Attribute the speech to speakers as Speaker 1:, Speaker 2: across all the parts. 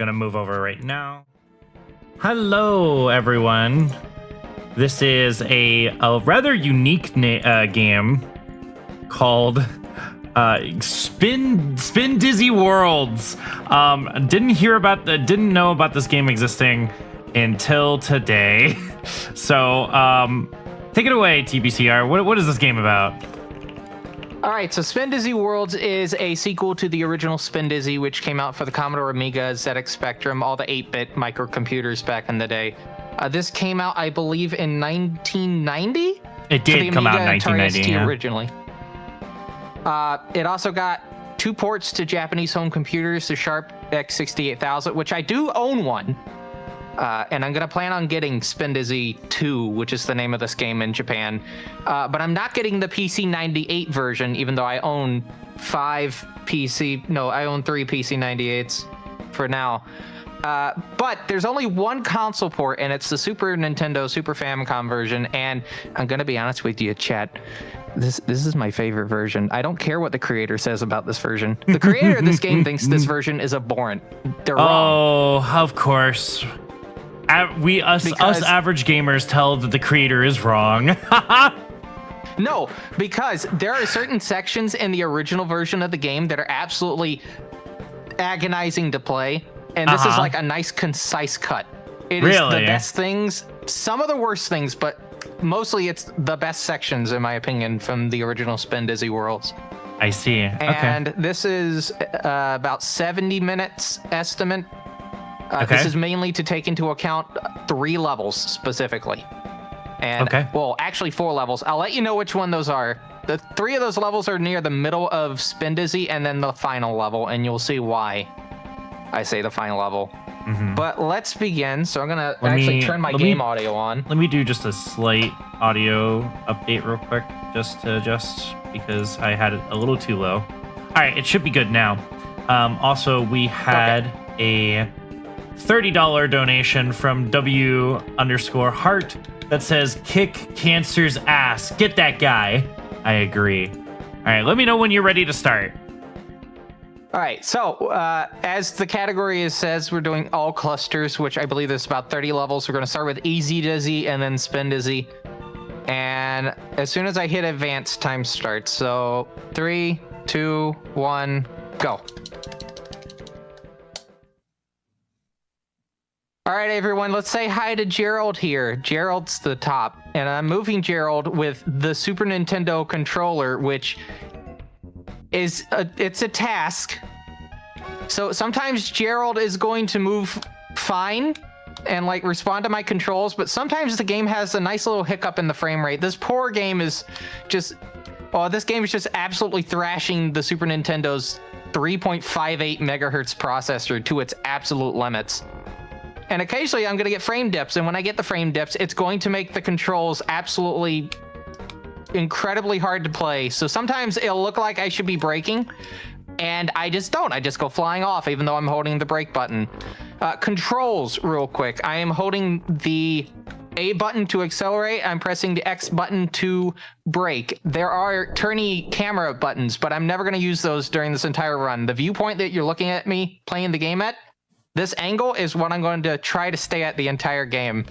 Speaker 1: gonna move over right now. Hello, everyone. This is a rather unique game called Spindizzy Worlds. Didn't know about this game existing until today. So take it away, TBCR. What is this game about?
Speaker 2: All right, so Spindizzy Worlds is a sequel to the original Spindizzy, which came out for the Commodore Amiga, ZX Spectrum, all the 8-bit microcomputers back in the day. This came out, I believe, in 1990?
Speaker 1: It did come out in 1990, yeah.
Speaker 2: Originally. It also got 2 ports to Japanese home computers, the Sharp X68000, which I do own one. And I'm going to plan on getting Spindizzy 2, which is the name of this game in Japan. But I'm not getting the PC98 version, even though I own 3 PC98s for now. But there's only one console port, and it's the Super Nintendo Super Famicom version. And I'm going to be honest with you, chat. This is my favorite version. I don't care what the creator says about this version. The creator of this game thinks this version is abhorrent. They're wrong.
Speaker 1: Oh, of course. Us average gamers tell that the creator is wrong.
Speaker 2: No, because there are certain sections in the original version of the game that are absolutely agonizing to play, and this is like a nice, concise cut. It is the best things, some of the worst things, but mostly it's the best sections, in my opinion, from the original Spindizzy Worlds.
Speaker 1: I see.
Speaker 2: And this is about 70 minutes estimate. This is mainly to take into account 3 levels specifically. And, well, actually 4 levels. I'll let you know which one those are. The 3 of those levels are near the middle of Spindizzy, and then the final level, and you'll see why I say the final level. But let's begin. So I'm going to actually turn my game audio on.
Speaker 1: Let me do just a slight audio update real quick, just to adjust, because I had it a little too low. All right, it should be good now. Also, we had a $30 donation from W_Heart that says, kick cancer's ass. Get that guy. I agree. All right, let me know when you're ready to start.
Speaker 2: All right, so as the category says, we're doing all clusters, which I believe there's about 30 levels. We're going to start with Easy Dizzy and then Spindizzy. And as soon as I hit advanced, time starts. So 3, 2, 1, go. All right, everyone, let's say hi to Gerald here. Gerald's the top, and I'm moving Gerald with the Super Nintendo controller, which is it's a task. So sometimes Gerald is going to move fine and like respond to my controls, but sometimes the game has a nice little hiccup in the frame rate. This poor game is just, this game is just absolutely thrashing the Super Nintendo's 3.58 megahertz processor to its absolute limits. And occasionally I'm going to get frame dips, and when I get the frame dips, it's going to make the controls absolutely incredibly hard to play. So sometimes it'll look like I should be braking, and I just don't. I just go flying off, even though I'm holding the brake button. Controls, real quick. I am holding the A button to accelerate. I'm pressing the X button to brake. There are turny camera buttons, but I'm never going to use those during this entire run. The viewpoint that you're looking at me playing the game at, this angle is what I'm going to try to stay at the entire game.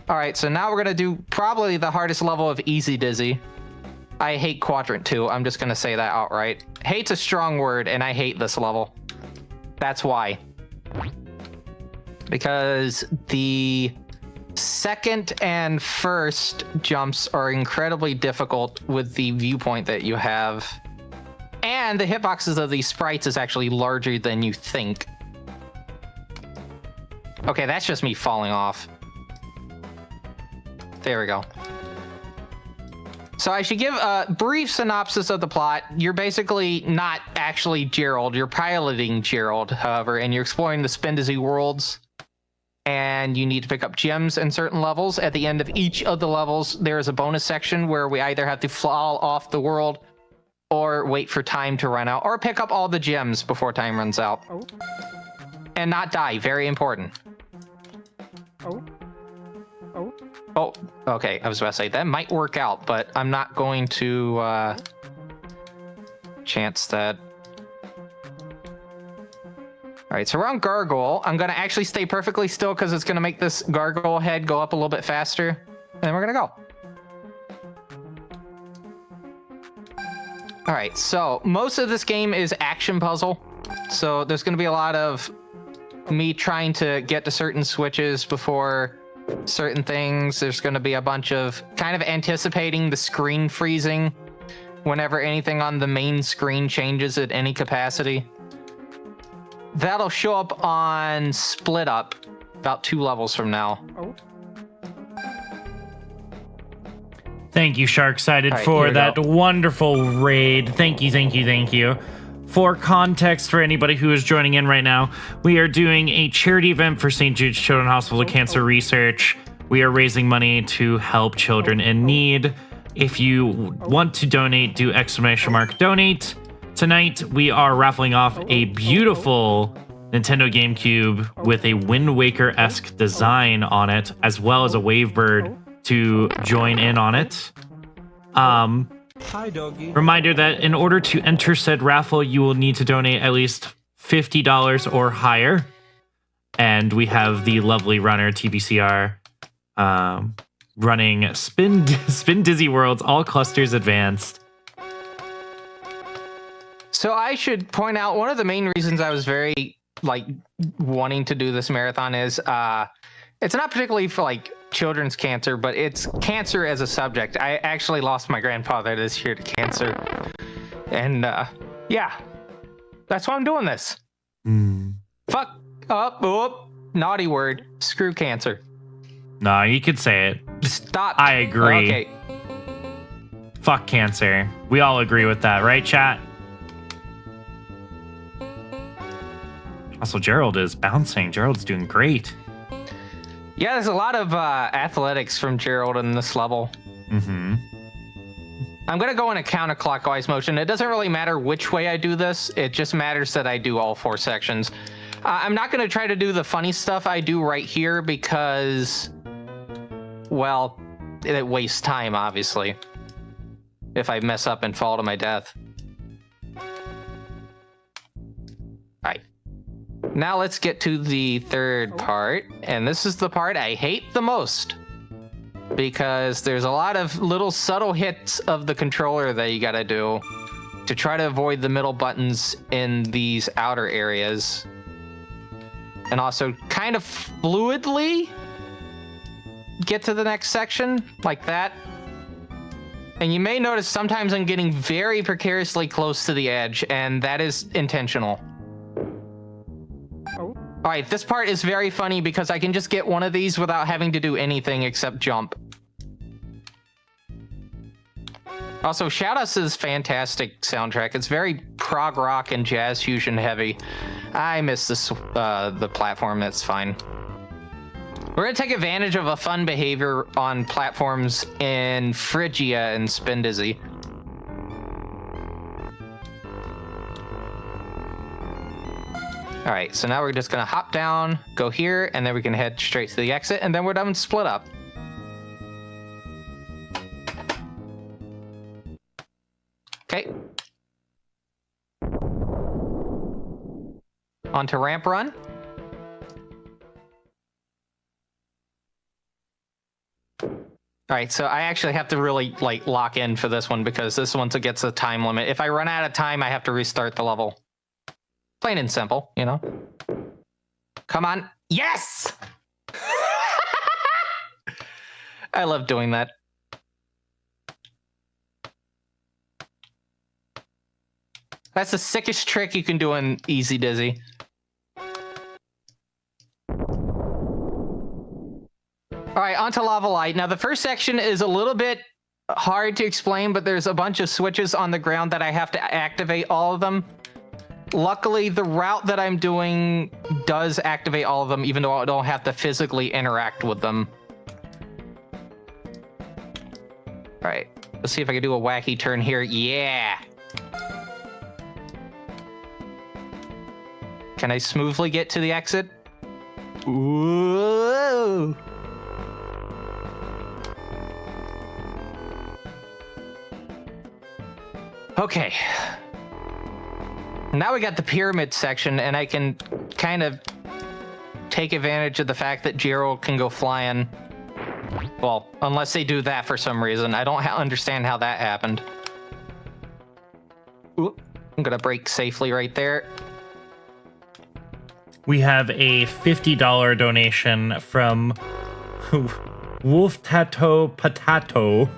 Speaker 2: All right, so now we're going to do probably the hardest level of Easy Dizzy. I hate Quadrant 2. I'm just going to say that outright. Hate's a strong word, and I hate this level. That's why. Because the second and first jumps are incredibly difficult with the viewpoint that you have. And the hitboxes of these sprites is actually larger than you think. Okay, that's just me falling off. There we go. So I should give a brief synopsis of the plot. You're basically not actually Gerald. You're piloting Gerald, however, and you're exploring the Spindizzy worlds. And you need to pick up gems in certain levels. At the end of each of the levels, there is a bonus section where we either have to fall off the world or wait for time to run out, or pick up all the gems before time runs out. And not die. Very important. Oh, okay. I was about to say, that might work out, but I'm not going to chance that. All right, so we're on Gargoyle. I'm going to actually stay perfectly still because it's going to make this Gargoyle head go up a little bit faster. And then we're going to go. All right, so most of this game is action puzzle. So there's going to be a lot of me trying to get to certain switches before certain things. There's going to be a bunch of kind of anticipating the screen freezing whenever anything on the main screen changes at any capacity. That'll show up on Split Up about 2 levels from now.
Speaker 1: Thank you, Sharksided,
Speaker 2: right,
Speaker 1: for that
Speaker 2: go.
Speaker 1: wonderful raid. Thank you, thank you, thank you. For context, for anybody who is joining in right now, we are doing a charity event for St. Jude's Children's Hospital Cancer Research. We are raising money to help children in need. If you want to donate, do !donate. Tonight, we are raffling off a beautiful Nintendo GameCube with a Wind Waker-esque design on it, as well as a Wavebird to join in on it.
Speaker 3: Hi, doggy.
Speaker 1: Reminder that in order to enter said raffle, you will need to donate at least $50 or higher. And we have the lovely runner, TBCR, running Spindizzy Worlds, all clusters advanced.
Speaker 2: So I should point out one of the main reasons I was very wanting to do this marathon is it's not particularly for children's cancer, but it's cancer as a subject. I actually lost my grandfather this year to cancer. And yeah, that's why I'm doing this. Fuck up, whoop, naughty word, screw cancer.
Speaker 1: No, you could say it.
Speaker 2: Stop.
Speaker 1: I agree.
Speaker 2: Okay.
Speaker 1: Fuck cancer. We all agree with that, right, chat? Also, Gerald is bouncing. Gerald's doing great.
Speaker 2: Yeah, there's a lot of athletics from Gerald in this level.
Speaker 1: Mm-hmm.
Speaker 2: I'm going to go in a counterclockwise motion. It doesn't really matter which way I do this. It just matters that I do all 4 sections. I'm not going to try to do the funny stuff I do right here because, well, it wastes time, obviously, if I mess up and fall to my death. All right. Now let's get to the third part, and this is the part I hate the most because there's a lot of little subtle hits of the controller that you gotta do to try to avoid the middle buttons in these outer areas, and also kind of fluidly get to the next section like that. And you may notice sometimes I'm getting very precariously close to the edge, and that is intentional. All right, this part is very funny because I can just get one of these without having to do anything except jump. Also, Shoutouts' fantastic soundtrack. It's very prog rock and jazz fusion heavy. I miss this the platform. That's fine. We're gonna take advantage of a fun behavior on platforms in Phrygia and Spindizzy. All right, so now we're just gonna hop down, go here, and then we can head straight to the exit, and then we're done with Split Up. Okay. On to Ramp Run. All right, so I actually have to really lock in for this one because this one gets a time limit. If I run out of time, I have to restart the level. Plain and simple, you know. Come on. Yes! I love doing that. That's the sickest trick you can do in Easy Dizzy. All right, on to Lava Light. Now, the first section is a little bit hard to explain, but there's a bunch of switches on the ground that I have to activate all of them. Luckily, the route that I'm doing does activate all of them, even though I don't have to physically interact with them. All right, let's see if I can do a wacky turn here. Yeah. Can I smoothly get to the exit? Ooh. Okay. Now we got the pyramid section, and I can kind of take advantage of the fact that Gerald can go flying. Well, unless they do that for some reason. I don't understand how that happened. Ooh, I'm gonna brake safely right there.
Speaker 1: We have a $50 donation from Wolf Tato Potato.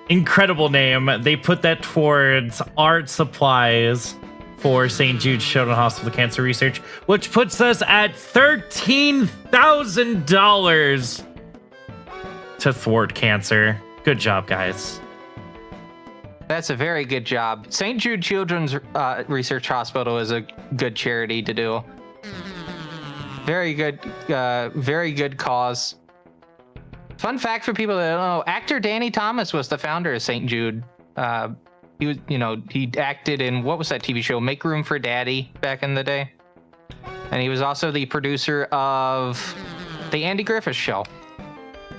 Speaker 1: Incredible name. They put that towards art supplies for St. Jude's Children's Hospital Cancer Research, which puts us at $13,000 to thwart cancer. Good job, guys.
Speaker 2: That's a very good job. St. Jude Children's Research Hospital is a good charity to do. Very good cause. Fun fact for people that don't know, actor Danny Thomas was the founder of St. Jude. He was, he acted in, what was that TV show? Make Room for Daddy back in the day. And he was also the producer of The Andy Griffith Show,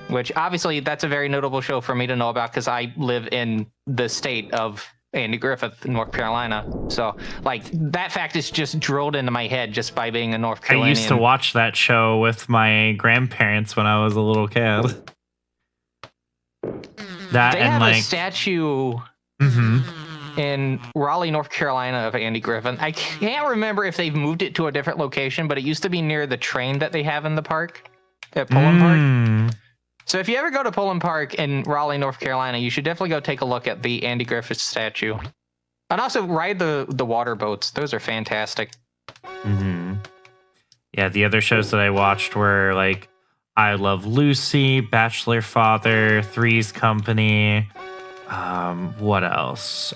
Speaker 2: which obviously that's a very notable show for me to know about because I live in the state of Andy Griffith, North Carolina. So, like, that fact is just drilled into my head just by being a North Carolinian.
Speaker 1: I used to watch that show with my grandparents when I was a little kid. That
Speaker 2: they
Speaker 1: and
Speaker 2: have a statue in Raleigh, North Carolina of Andy Griffith. I can't remember if they've moved it to a different location, but it used to be near the train that they have in the park at Pullen Park. So if you ever go to Pullen Park in Raleigh, North Carolina, you should definitely go take a look at the Andy Griffith statue. And also ride the water boats. Those are fantastic.
Speaker 1: Yeah, the other shows that I watched were like I Love Lucy, Bachelor Father, Three's Company. What else?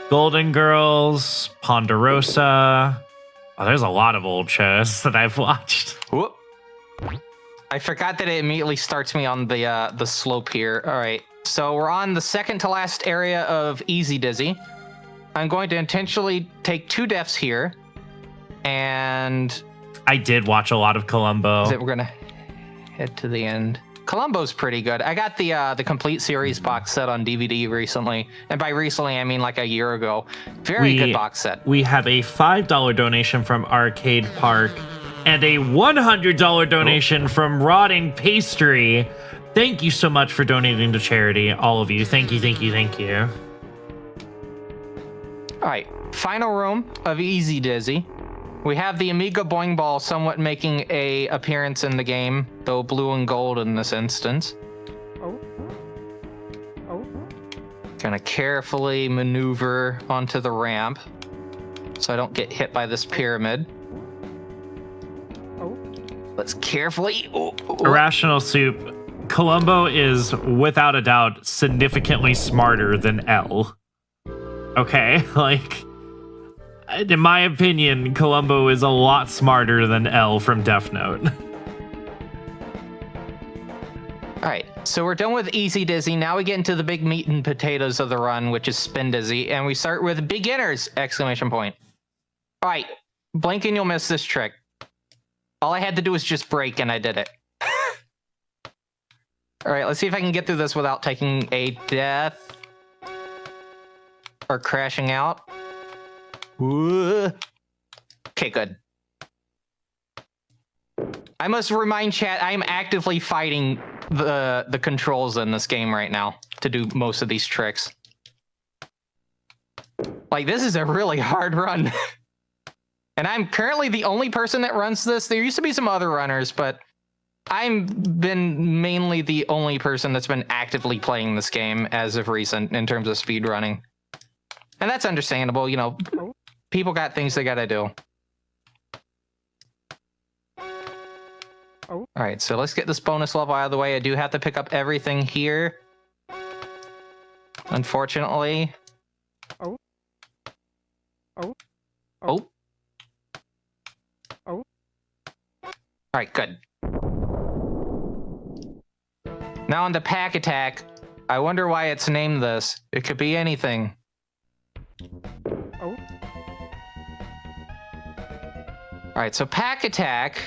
Speaker 1: Golden Girls, Ponderosa. Oh, there's a lot of old shows that I've watched.
Speaker 2: Whoop. I forgot that it immediately starts me on the slope here. All right, so we're on the second to last area of Easy Dizzy. I'm going to intentionally take 2 deaths here, and
Speaker 1: I did watch a lot of Columbo.
Speaker 2: we're gonna head to the end. Columbo's pretty good. I got the complete series box set on DVD recently, and by recently I mean like a year ago. Very good box set.
Speaker 1: We have a $5 donation from Arcade Park. And a $100 donation from Rotting Pastry. Thank you so much for donating to charity, all of you. Thank you, thank you, thank you.
Speaker 2: All right, final room of Easy Dizzy. We have the Amiga Boing Ball somewhat making a appearance in the game, though blue and gold in this instance. Gonna carefully maneuver onto the ramp so I don't get hit by this pyramid. Let's carefully.
Speaker 1: Irrational Soup. Columbo is, without a doubt, significantly smarter than L. Okay? Like, in my opinion, Columbo is a lot smarter than L from Death Note.
Speaker 2: All right, so we're done with Easy Dizzy. Now we get into the big meat and potatoes of the run, which is Spindizzy, and we start with beginners! Exclamation point. All right, blink and you'll miss this trick. All I had to do was just brake, and I did it. All right, let's see if I can get through this without taking a death or crashing out. Ooh. Okay, good. I must remind chat, I am actively fighting the controls in this game right now to do most of these tricks. Like, this is a really hard run. And I'm currently the only person that runs this. There used to be some other runners, but I've been mainly the only person that's been actively playing this game as of recent in terms of speedrunning. And that's understandable, you know. People got things they gotta do. All right, so let's get this bonus level out of the way. I do have to pick up everything here, unfortunately. All right, good. Now on the pack attack. I wonder why it's named this. It could be anything. All right, so pack attack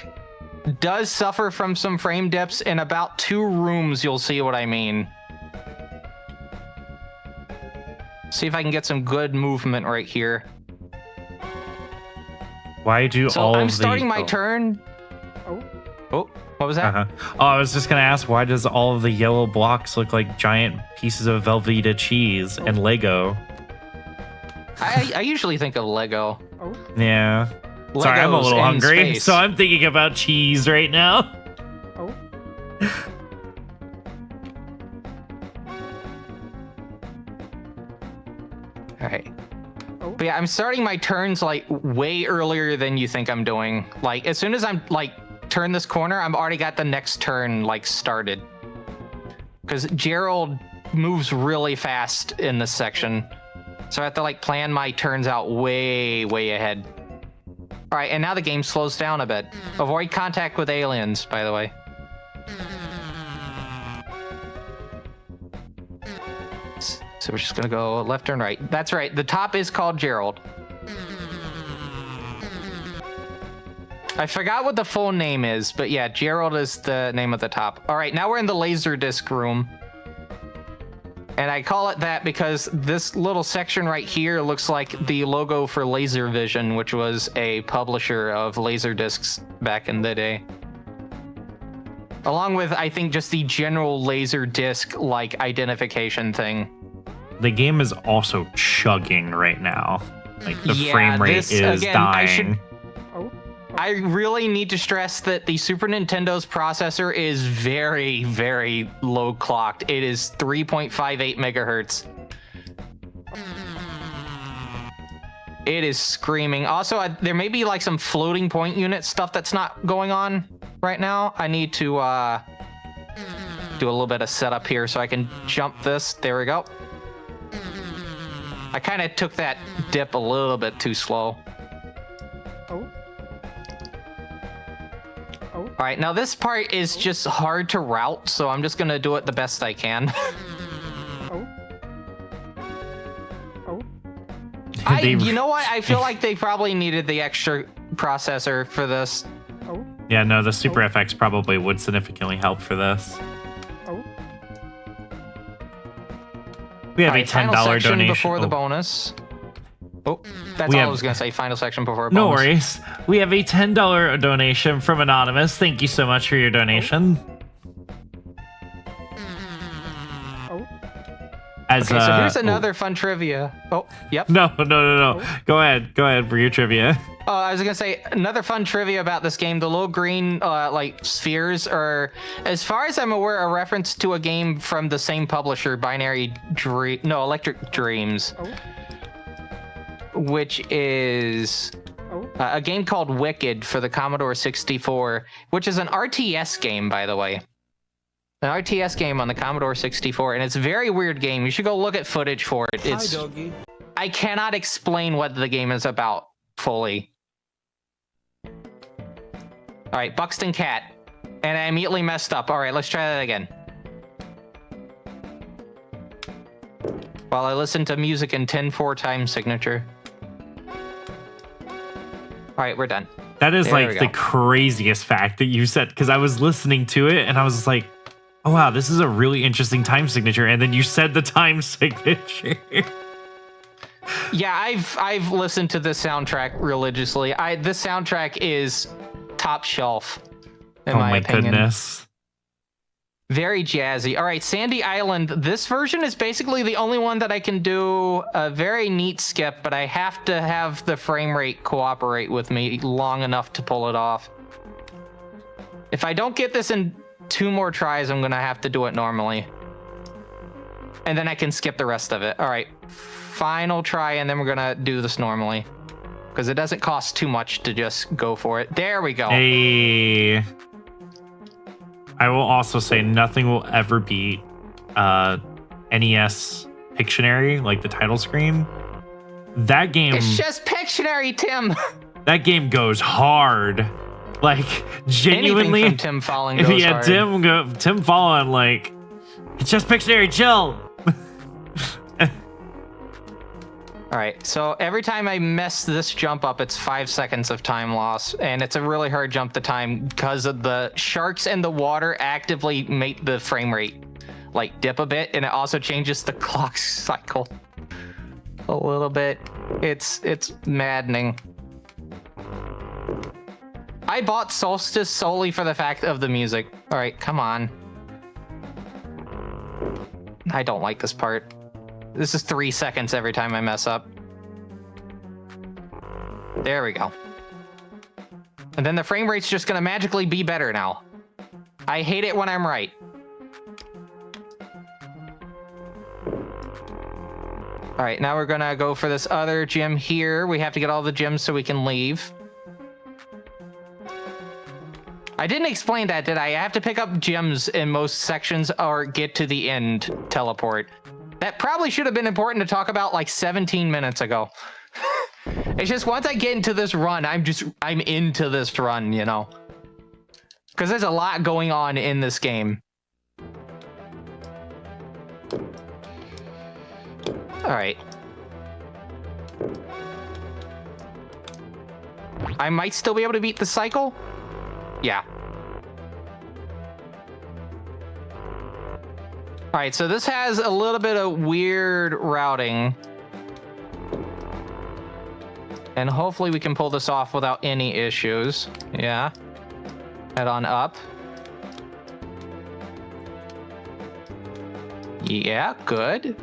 Speaker 2: does suffer from some frame dips. In about 2 rooms, you'll see what I mean. see if I can get some good movement right here.
Speaker 1: Why do
Speaker 2: So
Speaker 1: all
Speaker 2: I'm
Speaker 1: of the...
Speaker 2: starting my turn. Oh, what was that?
Speaker 1: Oh, I was just gonna ask, why does all of the yellow blocks look like giant pieces of Velveeta cheese and Lego?
Speaker 2: I usually think of Lego.
Speaker 1: Yeah. Sorry, I'm a
Speaker 2: Legos
Speaker 1: little
Speaker 2: in
Speaker 1: hungry,
Speaker 2: space.
Speaker 1: so I'm thinking about cheese right now.
Speaker 2: All right. But yeah, I'm starting my turns like way earlier than you think I'm doing. Like as soon as I'm like turn this corner, I'm already got the next turn like started. Because Gerald moves really fast in this section. So I have to like plan my turns out way ahead. All right, and now the game slows down a bit. Avoid contact with aliens, by the way. So we're just gonna go left and right. That's right, the top is called Gerald. I forgot what the full name is, but yeah, Gerald is the name of the top. All right, now we're in the Laserdisc room. And I call it that because this little section right here looks like the logo for Laservision, which was a publisher of Laserdiscs back in the day. Along with, I think, just the general Laserdisc like identification thing.
Speaker 1: The game is also chugging right now. Like the frame rate is
Speaker 2: again,
Speaker 1: dying.
Speaker 2: I really need to stress that the Super Nintendo's processor is very low clocked. It is 3.58 megahertz. It is screaming. Also, there may be like some floating point unit stuff that's not going on right now. I need to do a little bit of setup here so I can jump this. There we go. I kind of took that dip a little bit too slow. All right, now this part is just hard to route, so I'm just gonna do it the best I can. You know what? I feel like they probably needed the extra processor for this.
Speaker 1: Yeah, no, the Super FX probably would significantly help for this. We have a $10
Speaker 2: final section
Speaker 1: donation
Speaker 2: before the bonus. Oh, that's
Speaker 1: We
Speaker 2: all
Speaker 1: have-
Speaker 2: I was gonna say. Final section before bonus.
Speaker 1: No worries. We have a $10 donation from Anonymous. Thank you so much for your donation. As,
Speaker 2: Okay, so here's another fun trivia. Oh, yep.
Speaker 1: No. Go ahead for your trivia.
Speaker 2: I was gonna say another fun trivia about this game. The little green like spheres are, as far as I'm aware, a reference to a game from the same publisher, Electric Dreams, which is a game called Wicked for the Commodore 64, which is an RTS game, by the way. An RTS game on the Commodore 64, and it's a very weird game. You should go look at footage for it.
Speaker 3: Hi, doggy.
Speaker 2: I cannot explain what the game is about fully. All right, Buxton Cat. And I immediately messed up. All right, let's try that again. While I listen to music in 10/4 time signature. All right, we're done.
Speaker 1: That is
Speaker 2: There we
Speaker 1: like
Speaker 2: go.
Speaker 1: the craziest fact that you said, because I was listening to it and I was like, oh wow, this is a really interesting time signature. And then you said the time signature.
Speaker 2: Yeah, I've listened to this soundtrack religiously. This soundtrack is top shelf, in my opinion.
Speaker 1: Goodness.
Speaker 2: Very jazzy. All right, Sandy Island. This version is basically the only one that I can do a very neat skip, but I have to have the frame rate cooperate with me long enough to pull it off. If I don't get this in 2 more tries, I'm gonna have to do it normally. And then I can skip the rest of it. All right, final try, and then we're gonna do this normally. Because it doesn't cost too much to just go for it. There we go.
Speaker 1: Hey. I will also say nothing will ever beat NES Pictionary, like the title screen. That game...
Speaker 2: It's just Pictionary, Tim.
Speaker 1: That game goes hard. Like, genuinely...
Speaker 2: Anything from Tim Falling goes
Speaker 1: yeah,
Speaker 2: hard.
Speaker 1: Tim Fallen, like, it's just Pictionary, chill.
Speaker 2: All right, so every time I mess this jump up, it's 5 seconds of time loss, and it's a really hard jump to time because of the sharks and the water actively make the frame rate like dip a bit, and it also changes the clock cycle. a little bit. It's maddening. I bought Solstice solely for the fact of the music. All right, come on. I don't like this part. This is 3 seconds every time I mess up. There we go. And then the frame rate's just gonna magically be better now. I hate it when I'm right. All right, now we're gonna go for this other gym here. We have to get all the gyms so we can leave. I didn't explain that, did I? I have to pick up gyms in most sections or get to the end teleport. That probably should have been important to talk about like 17 minutes ago. It's just once I get into this run, I'm into this run, you know? Because there's a lot going on in this game. All right. I might still be able to beat the cycle. Yeah. All right, so this has a little bit of weird routing. And hopefully we can pull this off without any issues. Yeah. Head on up. Yeah, good.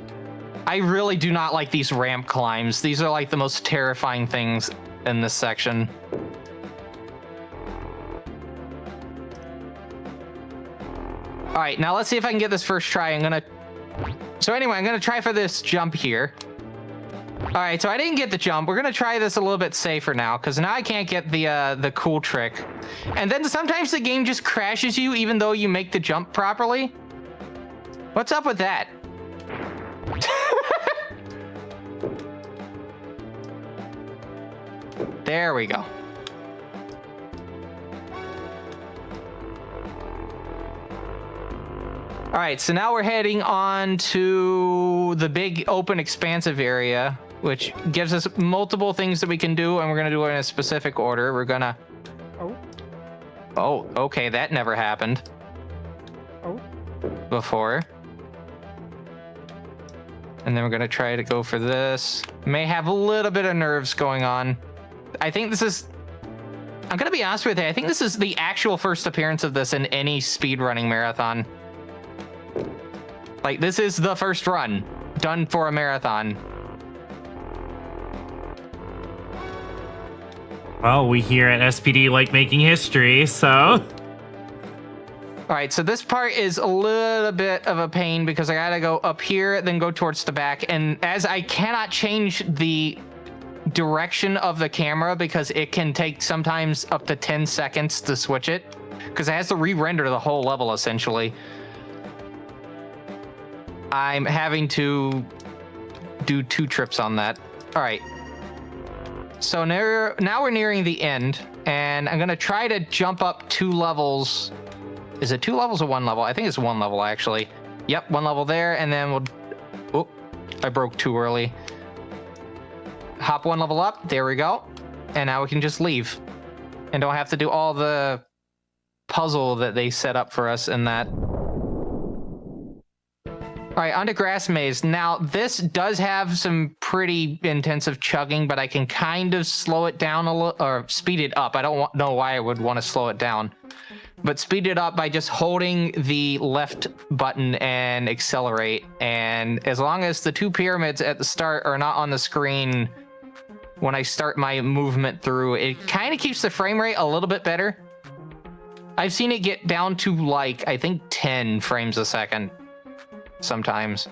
Speaker 2: I really do not like these ramp climbs. These are like the most terrifying things in this section. All right, now let's see if I can get this first try. So anyway, I'm gonna try for this jump here. All right, so I didn't get the jump. We're gonna try this a little bit safer now, because now I can't get the cool trick. And then sometimes the game just crashes you even though you make the jump properly. What's up with that? There we go. All right, so now we're heading on to the big open expansive area, which gives us multiple things that we can do, and we're gonna do it in a specific order. We're gonna... Oh, okay, that never happened. Before. And then we're gonna try to go for this. May have a little bit of nerves going on. I think this is... I'm gonna be honest with you, I think this is the actual first appearance of this in any speedrunning marathon. Like, this is the first run done for a marathon.
Speaker 1: Well, we here at SPD like making history, so...
Speaker 2: All right, so this part is a little bit of a pain because I gotta go up here, then go towards the back. And as I cannot change the direction of the camera because it can take sometimes up to 10 seconds to switch it, because it has to re-render the whole level, essentially. I'm having to do 2 trips on that. All right. So now we're nearing the end, and I'm going to try to jump up 2 levels. Is it 2 levels or 1 level? I think it's 1 level, actually. Yep, 1 level there, and then we'll... Oh, I broke too early. Hop 1 level up. There we go. And now we can just leave. And don't have to do all the puzzle that they set up for us in that. All right, onto Grass Maze. Now, this does have some pretty intensive chugging, but I can kind of slow it down a little, or speed it up. I don't know why I would want to slow it down, but speed it up by just holding the left button and accelerate. And as long as the 2 pyramids at the start are not on the screen when I start my movement through, it kind of keeps the frame rate a little bit better. I've seen it get down to like, I think 10 frames a second. Sometimes.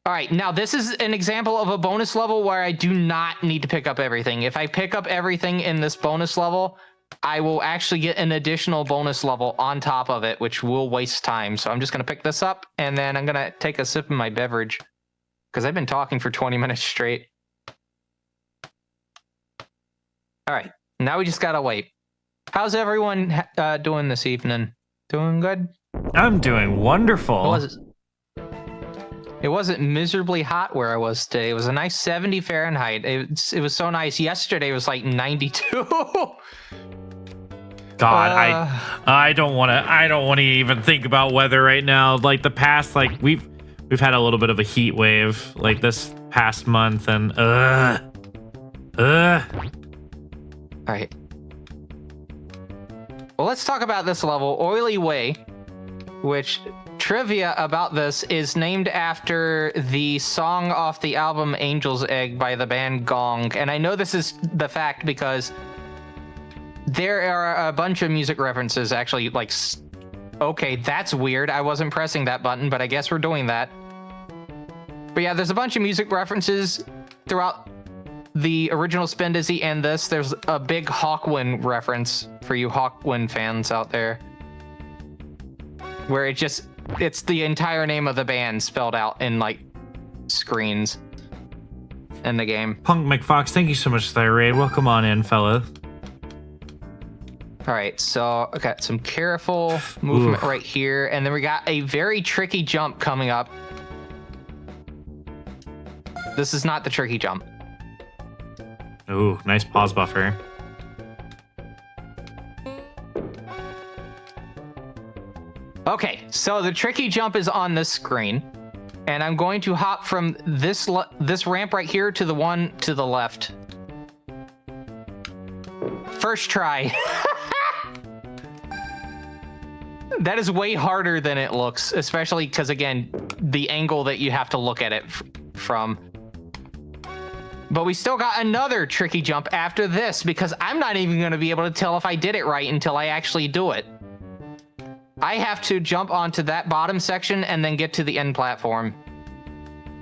Speaker 2: All right, now this is an example of a bonus level where I do not need to pick up everything. If I pick up everything in this bonus level, I will actually get an additional bonus level on top of it, which will waste time. So I'm just gonna pick this up, and then I'm gonna take a sip of my beverage because I've been talking for 20 minutes straight. All right, now we just gotta wait. How's everyone doing this evening? Doing good?
Speaker 1: I'm doing wonderful.
Speaker 2: It wasn't miserably hot where I was today. It was a nice 70 Fahrenheit. It was so nice. Yesterday was like 92.
Speaker 1: God, I don't want to even think about weather right now. Like the past, like we've had a little bit of a heat wave like this past month, and
Speaker 2: All right. Well, let's talk about this level, Oily Way, which trivia about this is named after the song off the album Angel's Egg by the band Gong. And I know this is the fact because there are a bunch of music references actually, like, okay, that's weird. I wasn't pressing that button, but I guess we're doing that. But yeah, there's a bunch of music references throughout the original Spindizzy and this. There's a big Hawkwind reference for you Hawkwind fans out there, where it's the entire name of the band spelled out in like screens in the game.
Speaker 1: Punk McFox, thank you so much for that raid. Welcome on in, fella.
Speaker 2: All right, so I got some careful movement right here, and then we got a very tricky jump coming up. This is not the tricky jump.
Speaker 1: Ooh, nice pause buffer.
Speaker 2: Okay, so the tricky jump is on this screen, and I'm going to hop from this ramp right here to the one to the left. First try. That is way harder than it looks, especially because, again, the angle that you have to look at it from. But we still got another tricky jump after this, because I'm not even going to be able to tell if I did it right until I actually do it. I have to jump onto that bottom section and then get to the end platform.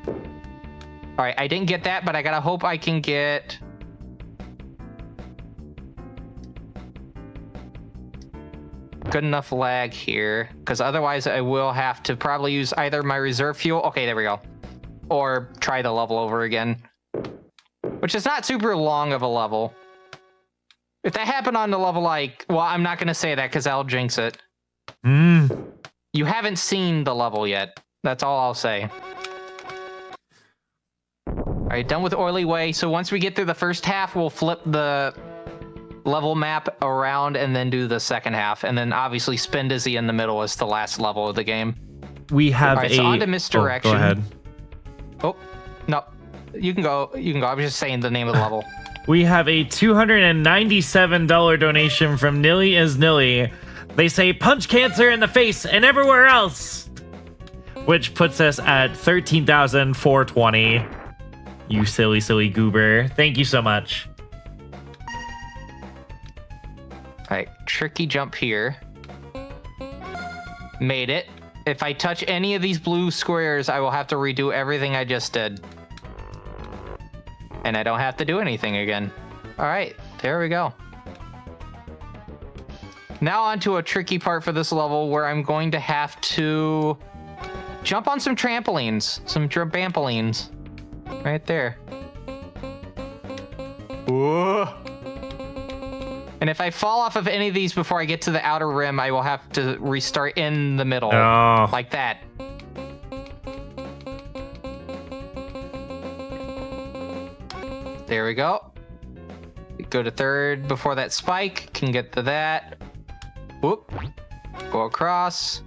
Speaker 2: All right, I didn't get that, but I gotta hope I can get... good enough lag here, because otherwise I will have to probably use either my reserve fuel. Okay, there we go. Or try the level over again. Which is not super long of a level. If that happened on the level like... well, I'm not going to say that because I'll jinx it. You haven't seen the level yet. That's all I'll say. Alright, done with Oily Way. So once we get through the first half, we'll flip the level map around and then do the second half. And then obviously Spindizzy in the middle is the last level of the game.
Speaker 1: We have
Speaker 2: Alright, so on to Misdirection.
Speaker 1: Oh, go ahead.
Speaker 2: Oh, no. You can go. I was just saying the name of the level.
Speaker 1: We have a $297 donation from Nilly is Nilly. They say punch cancer in the face and everywhere else, which puts us at 13,420. You silly goober. Thank you so much.
Speaker 2: All right, tricky jump here. Made it. If I touch any of these blue squares, I will have to redo everything I just did. And I don't have to do anything again. All right, there we go. Now onto a tricky part for this level where I'm going to have to jump on some trampolines, some trampolines, right there. Whoa. And if I fall off of any of these before I get to the outer rim, I will have to restart in the middle, like that. There we go. Go to third before that spike. Can get to that. Whoop. Go across.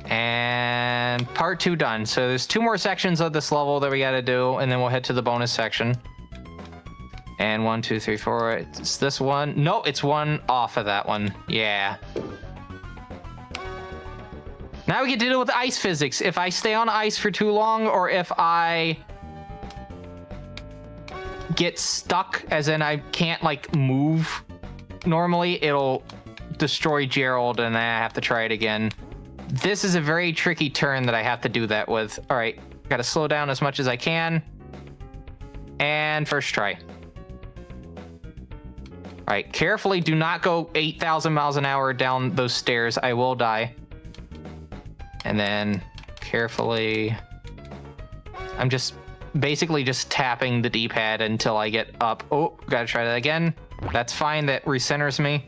Speaker 2: And part 2 done. So there's 2 more sections of this level that we got to do, and then we'll head to the bonus section. And 1, 2, 3, 4. It's this one. No, it's one off of that one. Yeah. Now we get to deal with ice physics. If I stay on ice for too long, or if I get stuck, as in I can't like move normally, it'll destroy Gerald and I have to try it again. This is a very tricky turn that I have to do that with. All right, gotta slow down as much as I can. And first try. All right, carefully do not go 8,000 miles an hour down those stairs. I will die. And then carefully, I'm just basically just tapping the D-pad until I get up. Oh, gotta try that again. That's fine, that recenters me.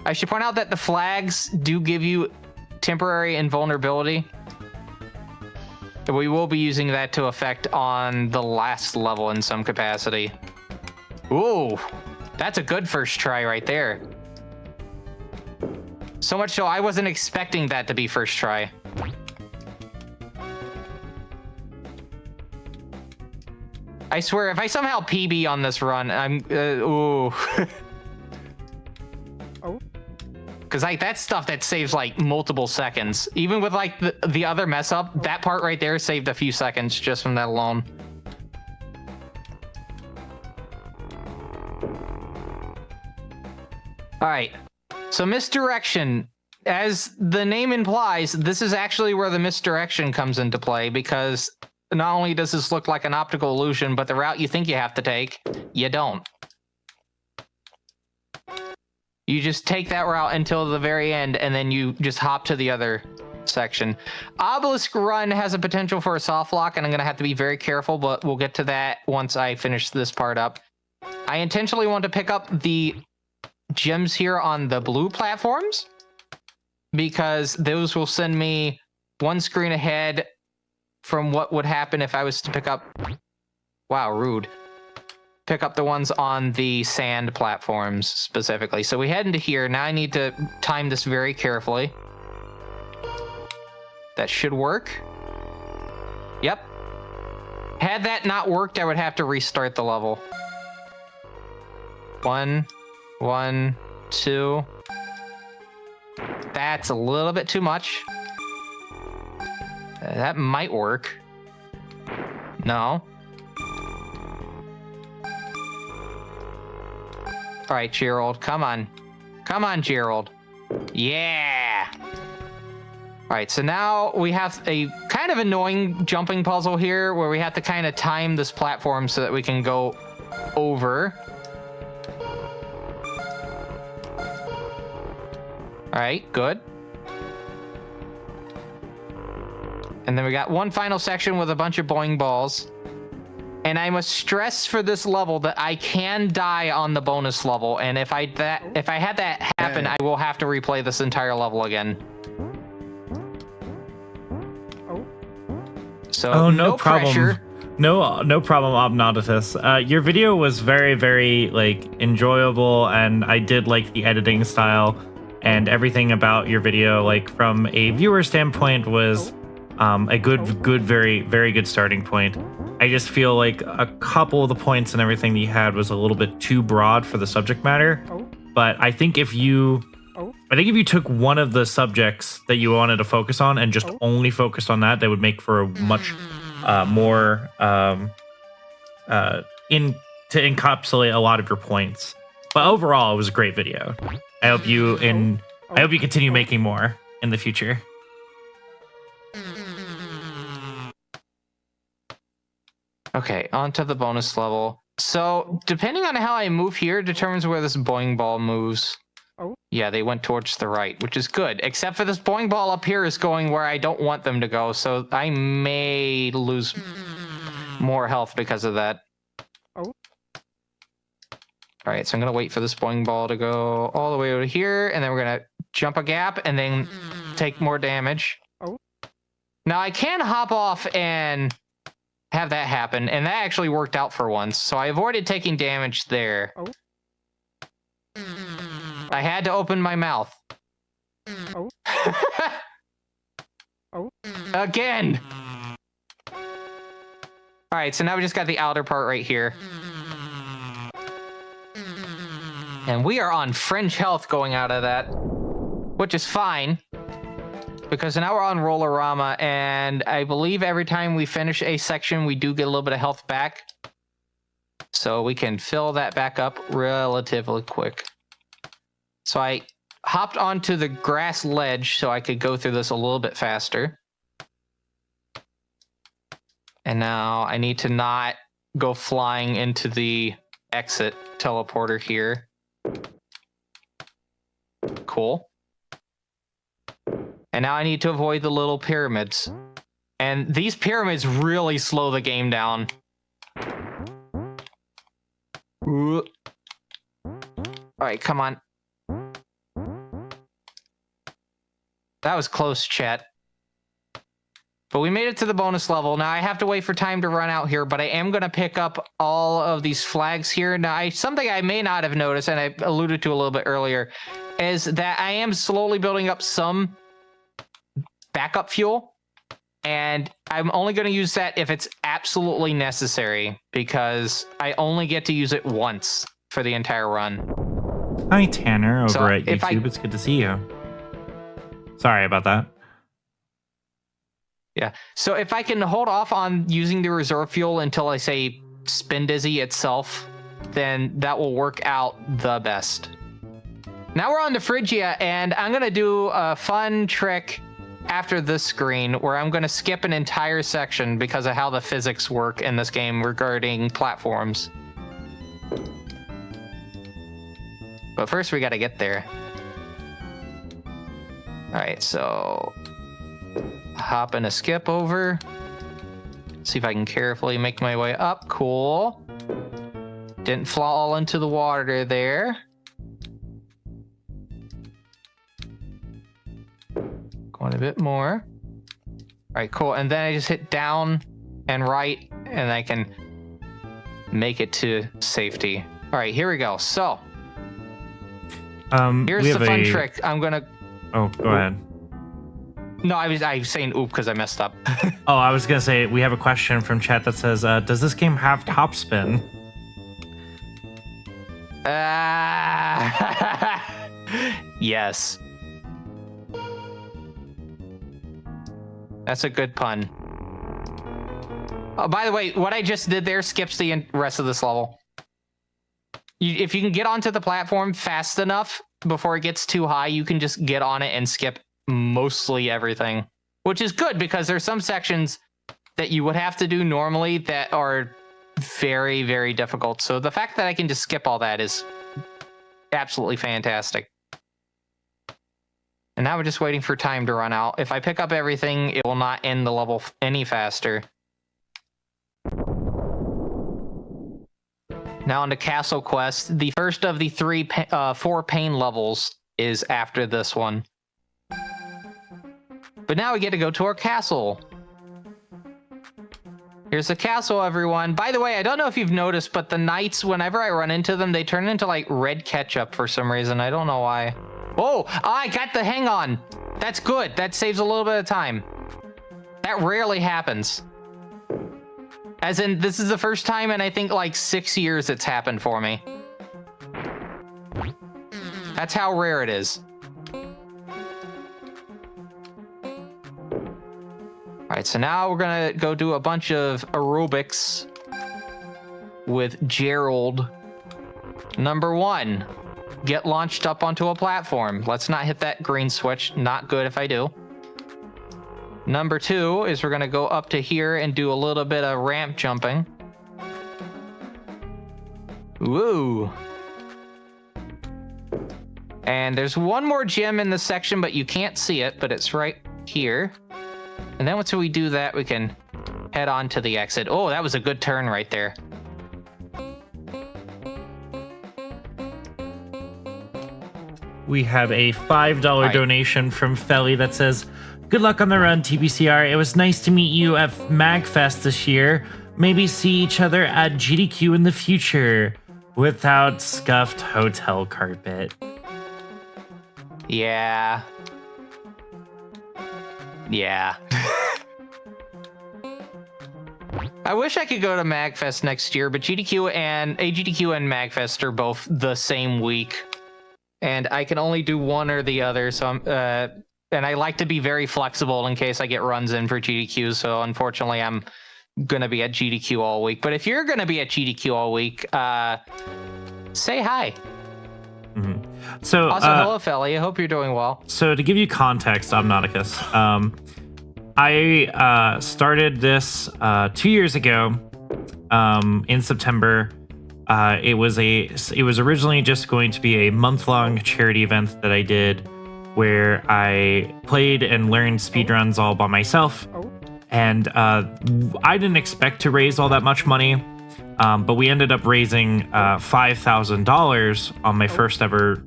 Speaker 2: I should point out that the flags do give you temporary invulnerability. We will be using that to effect on the last level in some capacity. Ooh, that's a good first try right there. So much so I wasn't expecting that to be first try. I swear, if I somehow PB on this run, I'm ooh. Because like that's stuff that saves like multiple seconds. Even with like the other mess up, that part right there saved a few seconds just from that alone. All right, so misdirection. As the name implies, this is actually where the misdirection comes into play, because not only does this look like an optical illusion, but the route you think you have to take, you don't. You just take that route until the very end, and then you just hop to the other section. Obelisk Run has a potential for a soft lock, and I'm going to have to be very careful, but we'll get to that once I finish this part up. I intentionally want to pick up the gems here on the blue platforms, because those will send me one screen ahead from what would happen if I was to pick up... Wow, rude. Pick up the ones on the sand platforms specifically. So we head into here. Now I need to time this very carefully. That should work. Yep. Had that not worked, I would have to restart the level. 1, 1, 2. That's a little bit too much. That might work. No. All right, Gerald, come on. Come on, Gerald. Yeah. All right, so now we have a kind of annoying jumping puzzle here where we have to kind of time this platform so that we can go over. All right, good. And then we got one final section with a bunch of boing balls. And I must stress for this level that I can die on the bonus level, and if I had that happen, I will have to replay this entire level again. So no
Speaker 1: problem.
Speaker 2: pressure.
Speaker 1: No problem, Obnodatus. Your video was very, very like enjoyable, and I did like the editing style and everything about your video. Like from a viewer standpoint, was a good, very, very good starting point. I just feel like a couple of the points and everything that you had was a little bit too broad for the subject matter. But I think if you took one of the subjects that you wanted to focus on and just only focused on that would make for a much more to encapsulate a lot of your points. But overall, it was a great video. I hope you continue making more in the future.
Speaker 2: Okay, on to the bonus level. So, depending on how I move here determines where this boing ball moves. Yeah, they went towards the right, which is good. Except for this boing ball up here is going where I don't want them to go, so I may lose more health because of that. Alright, so I'm going to wait for this boing ball to go all the way over here, and then we're going to jump a gap and then take more damage. Now, I can hop off and have that happen, and that actually worked out for once, so I avoided taking damage there. I had to open my mouth. Again! Alright, so now we just got the outer part right here. And we are on fringe health going out of that, which is fine. Because now we're on Rollerama, and I believe every time we finish a section, we do get a little bit of health back. So we can fill that back up relatively quick. So I hopped onto the grass ledge so I could go through this a little bit faster. And now I need to not go flying into the exit teleporter here. Cool. And now I need to avoid the little pyramids. And these pyramids really slow the game down. All right, come on. That was close, chat. But we made it to the bonus level. Now I have to wait for time to run out here, but I am going to pick up all of these flags here. Now, something I may not have noticed, and I alluded to a little bit earlier, is that I am slowly building up some backup fuel. And I'm only going to use that if it's absolutely necessary, because I only get to use it once for the entire run.
Speaker 1: Hi, Tanner,
Speaker 2: So
Speaker 1: over at
Speaker 2: if
Speaker 1: YouTube. It's good to see you. Sorry about that.
Speaker 2: Yeah. So if I can hold off on using the reserve fuel until I say Spindizzy itself, then that will work out the best. Now we're on to Phrygia, and I'm going to do a fun trick after this screen where I'm going to skip an entire section because of how the physics work in this game regarding platforms. But first we got to get there. All right, so hop in a skip over. See if I can carefully make my way up. Cool. Didn't fall into the water there. Going a bit more. All right, cool. And then I just hit down and right, and I can make it to safety. All right, here we go. So here's the fun trick. I'm gonna.
Speaker 1: Oh, go ahead.
Speaker 2: No, I was saying oop because I messed up.
Speaker 1: Oh, I was gonna say we have a question from chat that says, "Does this game have top spin?"
Speaker 2: Yes. That's a good pun. Oh, by the way, what I just did there skips the rest of this level. If you can get onto the platform fast enough before it gets too high, you can just get on it and skip mostly everything, which is good because there's some sections that you would have to do normally that are very, very difficult. So the fact that I can just skip all that is absolutely fantastic. And now we're just waiting for time to run out. If I pick up everything, it will not end the level any faster. Now on to Castle Quest. The first of the 4 pain levels is after this one. But now we get to go to our castle. Here's the castle, everyone. By the way, I don't know if you've noticed, but the knights, whenever I run into them, they turn into like red ketchup for some reason. I don't know why. Oh, I got the hang on. That's good. That saves a little bit of time. That rarely happens. As in, this is the first time in I think like 6 years it's happened for me. That's how rare it is. All right, so now we're gonna go do a bunch of aerobics with Gerald. Number 1, get launched up onto a platform. Let's not hit that green switch. Not good if I do. Number 2 is we're gonna go up to here and do a little bit of ramp jumping. Woo. And there's one more gem in this section, but you can't see it, but it's right here. And then once we do that, we can head on to the exit. Oh, that was a good turn right there.
Speaker 1: We have a $5
Speaker 2: Right.
Speaker 1: donation from Felly that says, "Good luck on the run, TBCR. It was nice to meet you at MagFest this year. Maybe see each other at GDQ in the future without scuffed hotel carpet."
Speaker 2: Yeah. Yeah. I wish I could go to MagFest next year, but GDQ and MagFest are both the same week. And I can only do one or the other, so and I like to be very flexible in case I get runs in for GDQ, so unfortunately I'm gonna be at GDQ all week. But if you're gonna be at GDQ all week, say hi.
Speaker 1: Mm-hmm. So
Speaker 2: Also, hello, Felly. I hope you're doing well.
Speaker 1: So to give you context, Omnoticus, I started this 2 years ago in September. It was originally just going to be a month-long charity event that I did where I played and learned speedruns all by myself. And I didn't expect to raise all that much money, but we ended up raising $5,000 on my first ever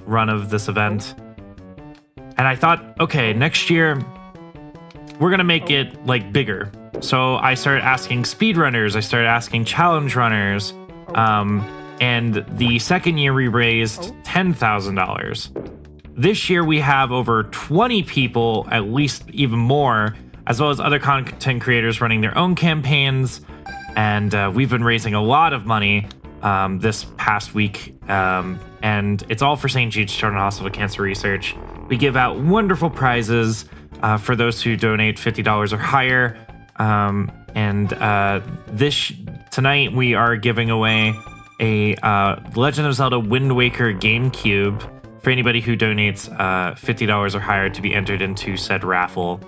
Speaker 1: run of this event. And I thought, okay, next year we're gonna make it like bigger. So I started asking speedrunners, I started asking challenge runners, and the second year we raised $10,000. This year we have over 20 people, at least even more, as well as other content creators running their own campaigns, and we've been raising a lot of money this past week, and it's all for St. Jude's Children's Hospital Cancer Research. We give out wonderful prizes for those who donate $50 or higher, and tonight we are giving away a Legend of Zelda Wind Waker GameCube for anybody who donates $50 or higher to be entered into said raffle.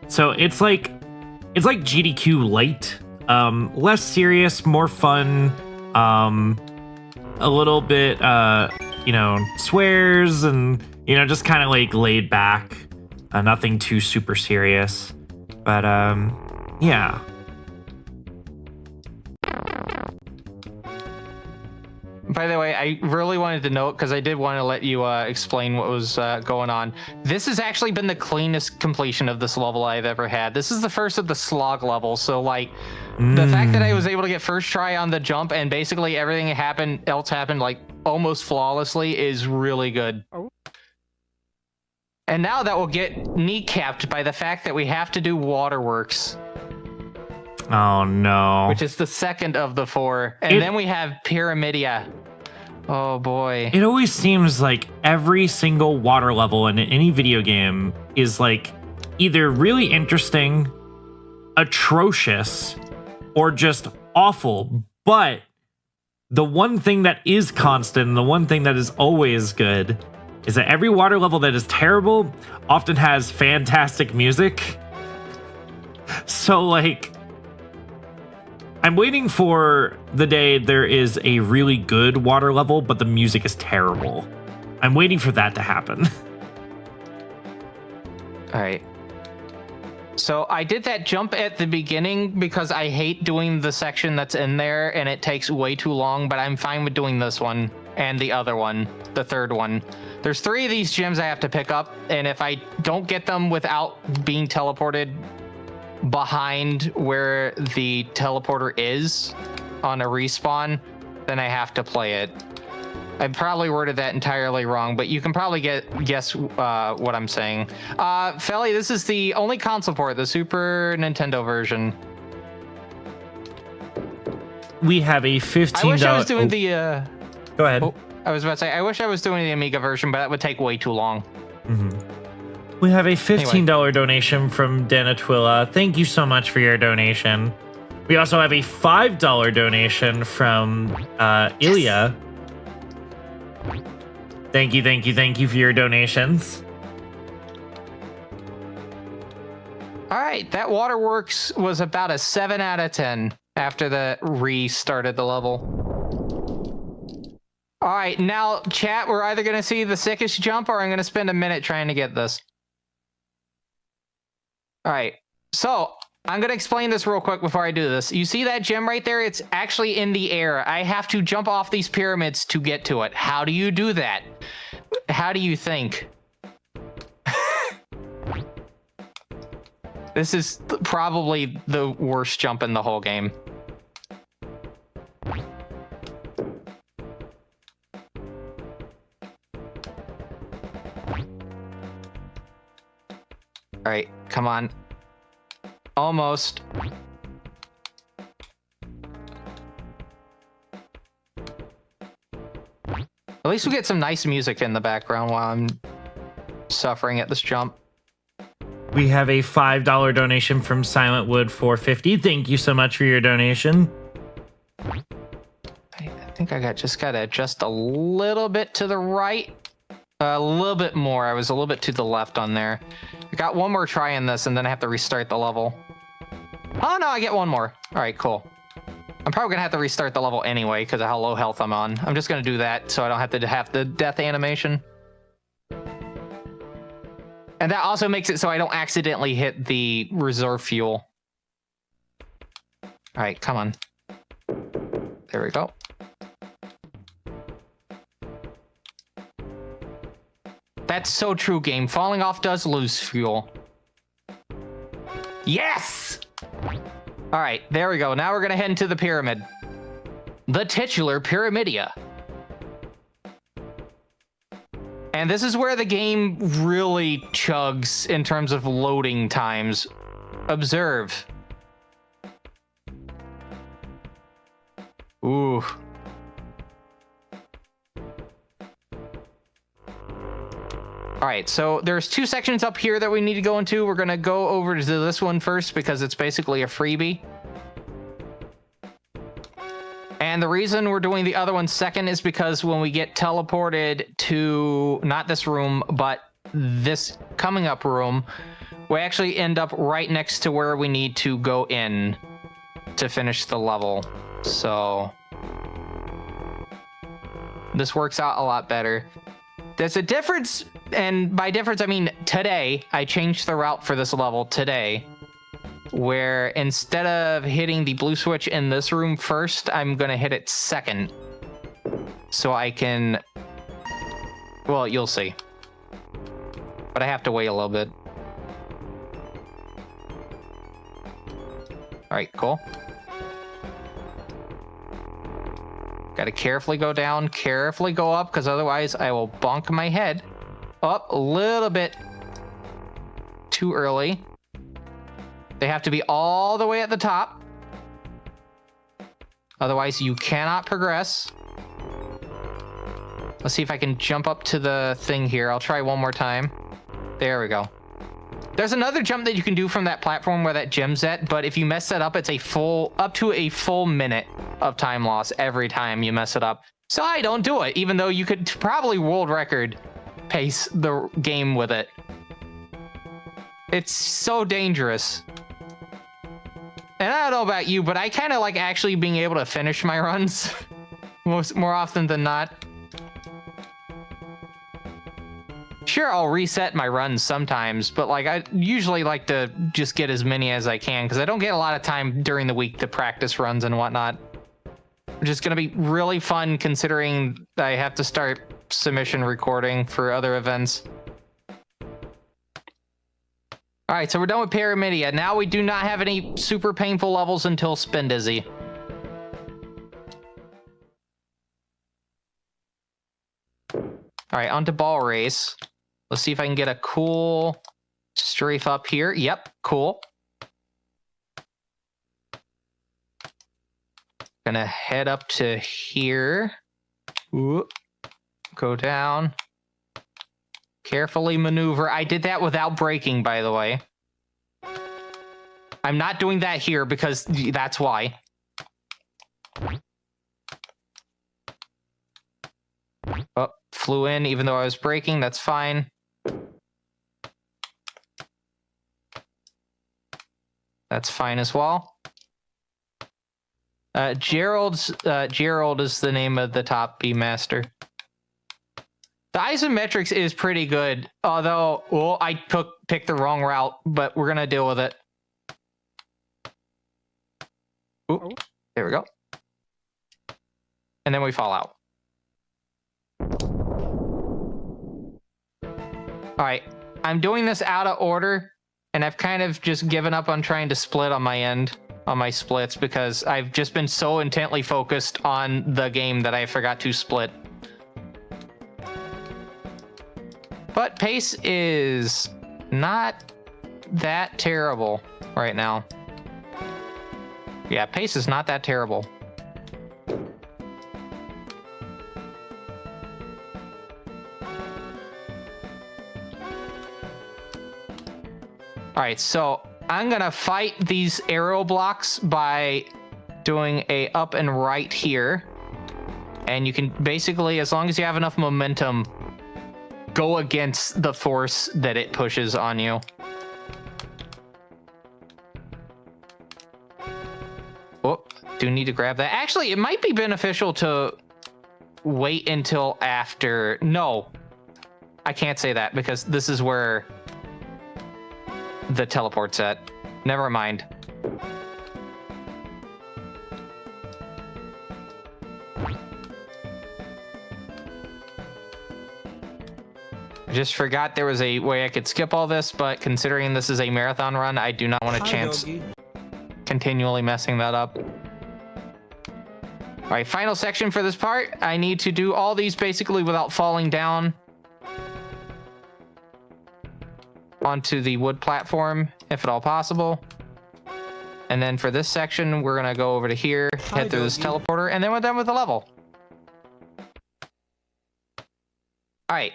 Speaker 1: So it's like GDQ light, less serious, more fun, a little bit swears and just kind of like laid back, nothing too super serious, but yeah.
Speaker 2: By the way, I really wanted to note, because I did want to let you explain what was going on. This has actually been the cleanest completion of this level I've ever had. This is the first of the slog levels, so like the fact that I was able to get first try on the jump and basically everything else happened like almost flawlessly is really good. And now that will get kneecapped by the fact that we have to do waterworks.
Speaker 1: Oh no.
Speaker 2: Which is the second of the 4. And then we have Pyramidia. Oh boy.
Speaker 1: It always seems like every single water level in any video game is like either really interesting, atrocious, or just awful. But the one thing that is constant, and the one thing that is always good, is that every water level that is terrible often has fantastic music. So like, I'm waiting for the day there is a really good water level, but the music is terrible. I'm waiting for that to happen.
Speaker 2: All right. So I did that jump at the beginning because I hate doing the section that's in there and it takes way too long, but I'm fine with doing this one and the other one, the third one. There's 3 of these gems I have to pick up, and if I don't get them without being teleported behind where the teleporter is on a respawn, then I have to play it. I probably worded that entirely wrong, but you can probably guess what I'm saying. Felly, this is the only console port, the Super Nintendo version.
Speaker 1: We have a $15.
Speaker 2: I wish I was doing the.
Speaker 1: Go ahead.
Speaker 2: I was about to say, I wish I was doing the Amiga version, but that would take way too long.
Speaker 1: Mm-hmm. We have a $15 donation from Danatwilla. Thank you so much for your donation. We also have a $5 donation from Ilya. Thank you for your donations.
Speaker 2: All right, that Waterworks was about a 7 out of 10 after the restarted the level. All right, now chat, we're either going to see the sickest jump or I'm going to spend a minute trying to get this. All right, so I'm going to explain this real quick before I do this. You see that gem right there? It's actually in the air. I have to jump off these pyramids to get to it. How do you do that? How do you think? This is probably the worst jump in the whole game. All right, come on. Almost. At least we get some nice music in the background while I'm suffering at this jump.
Speaker 1: We have a $5 donation from Silent Wood 450. Thank you so much for your donation.
Speaker 2: I think I just got to adjust a little bit to the right. A little bit more. I was a little bit to the left on there. I got one more try in this, and then I have to restart the level. Oh, no, I get one more. All right, cool. I'm probably going to have to restart the level anyway because of how low health I'm on. I'm just going to do that so I don't have to have the death animation. And that also makes it so I don't accidentally hit the reserve fuel. All right, come on. There we go. That's so true, game. Falling off does lose fuel. Yes! All right, there we go. Now we're gonna head into the pyramid. The titular Pyramidia. And this is where the game really chugs in terms of loading times. Observe. Ooh. All right, so there's 2 sections up here that we need to go into. We're gonna go over to this one first because it's basically a freebie. And the reason we're doing the other one second is because when we get teleported to not this room, but this coming up room, we actually end up right next to where we need to go in to finish the level. So this works out a lot better. There's a difference, and by difference I mean today. I changed the route for this level today, where instead of hitting the blue switch in this room first, I'm gonna hit it second. So I can, well, you'll see. But I have to wait a little bit. All right, cool. Gotta carefully go down, carefully go up, because otherwise I will bonk my head up a little bit too early. They have to be all the way at the top. Otherwise, you cannot progress. Let's see if I can jump up to the thing here. I'll try one more time. There we go. There's another jump that you can do from that platform where that gem's at, but if you mess that up, it's up to a full minute of time loss every time you mess it up. So I don't do it, even though you could probably world record pace the game with it. It's so dangerous. And I don't know about you, but I kind of like actually being able to finish my runs more often than not. Sure, I'll reset my runs sometimes, but like I usually like to just get as many as I can because I don't get a lot of time during the week to practice runs and whatnot. Which is going to be really fun considering I have to start submission recording for other events. All right, so we're done with Pyramidia. Now we do not have any super painful levels until Spindizzy. All right, on to Ball Race. Let's see if I can get a cool strafe up here. Yep, cool. Gonna head up to here. Ooh. Go down. Carefully maneuver. I did that without braking, by the way. I'm not doing that here because that's why. Oh, flew in even though I was braking. That's fine. That's fine as well. Gerald is the name of the top B master. The isometrics is pretty good, although, well, I picked the wrong route, but we're gonna deal with it. Ooh, there we go. And then we fall out. All right, I'm doing this out of order, and I've kind of just given up on trying to split on my end, on my splits, because I've just been so intently focused on the game that I forgot to split. But pace is not that terrible right now. Yeah, pace is not that terrible. All right, so I'm gonna fight these arrow blocks by doing a up and right here. And you can basically, as long as you have enough momentum, go against the force that it pushes on you. Oh, do need to grab that. Actually, it might be beneficial to wait until after. No, I can't say that because this is where the teleport's at. Never mind. just forgot there was a way I could skip all this, but considering this is a marathon run, I do not want a
Speaker 3: Hi,
Speaker 2: chance
Speaker 3: doggy.
Speaker 2: continually messing that up. All right, final section for this part. I need to do all these basically without falling down onto the wood platform, if at all possible. And then for this section, we're gonna go over to here,
Speaker 3: Hi,
Speaker 2: head through this
Speaker 3: doggy.
Speaker 2: teleporter, and then we're done with the level. All right.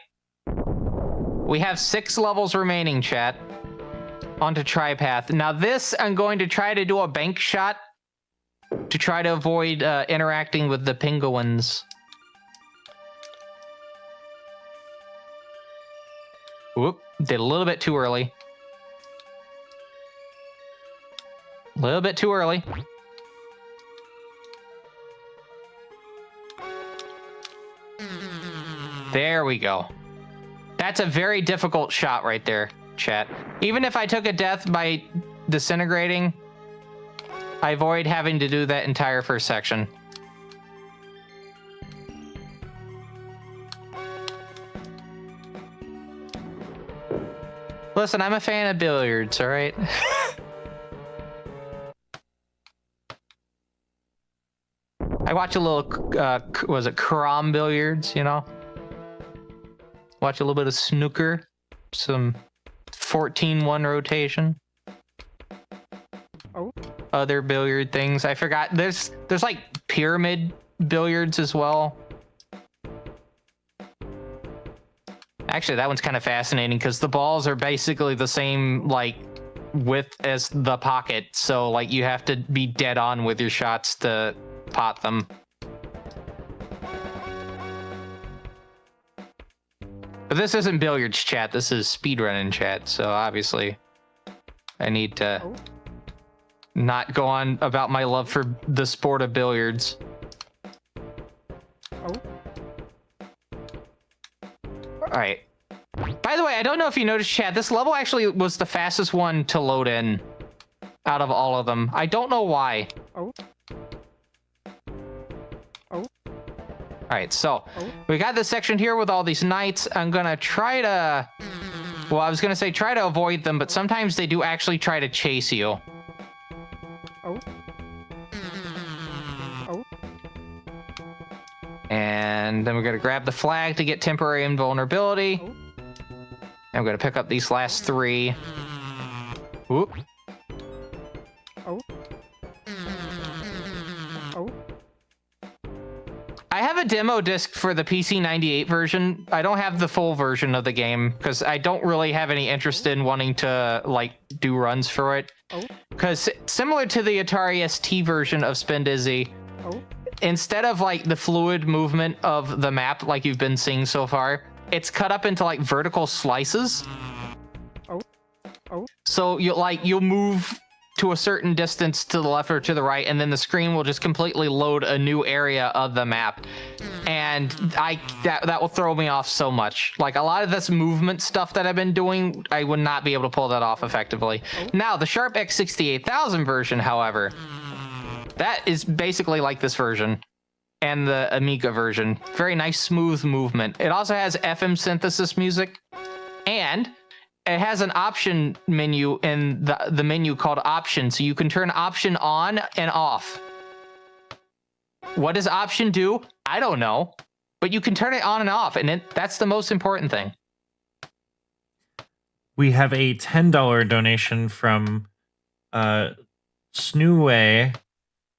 Speaker 2: We have 6 levels remaining, chat. Onto Tripath. Now this, I'm going to try to do a bank shot to try to avoid interacting with the penguins. Whoop, did a little bit too early. A little bit too early. There we go. That's a very difficult shot right there, chat. Even if I took a death by disintegrating, I avoid having to do that entire first section. Listen, I'm a fan of billiards, all right? I watch a little, was it Karam billiards, you know? Watch a little bit of snooker, some 14-1 rotation.
Speaker 4: Oh.
Speaker 2: Other billiard things. I forgot. There's like pyramid billiards as well. Actually, that one's kind of fascinating because the balls are basically the same like width as the pocket. So like you have to be dead on with your shots to pot them. But this isn't billiards chat. This is speedrunning chat. So obviously I need to not go on about my love for the sport of billiards.
Speaker 4: Oh.
Speaker 2: All right. By the way, I don't know if you noticed, chat, this level actually was the fastest one to load in out of all of them. I don't know why.
Speaker 4: Oh. Oh.
Speaker 2: All right, so
Speaker 4: Oh.
Speaker 2: we got this section here with all these knights. I'm gonna try to, well, I was gonna say try to avoid them, but sometimes they do actually try to chase you.
Speaker 4: Oh. Oh.
Speaker 2: And then we're gonna grab the flag to get temporary invulnerability.
Speaker 4: Oh.
Speaker 2: I'm gonna pick up these last 3. Whoop.
Speaker 4: Oh. Oh.
Speaker 2: I have a demo disc for the PC 98 version. I don't have the full version of the game because I don't really have any interest in wanting to like do runs for it.
Speaker 4: Oh.
Speaker 2: Because similar to the Atari ST version of Spindizzy,
Speaker 4: Oh.
Speaker 2: instead of like the fluid movement of the map like you've been seeing so far, it's cut up into like vertical slices.
Speaker 4: Oh. Oh.
Speaker 2: So you'll move to a certain distance to the left or to the right, and then the screen will just completely load a new area of the map. And that will throw me off so much. Like a lot of this movement stuff that I've been doing, I would not be able to pull that off effectively. Now the Sharp X68000 version, however, that is basically like this version and the Amiga version. Very nice, smooth movement. It also has FM synthesis music, and it has an option menu in the menu called option, so you can turn option on and off. What does option do? I don't know, but you can turn it on and off, and that's the most important thing.
Speaker 1: We have a $10 donation from Snooway,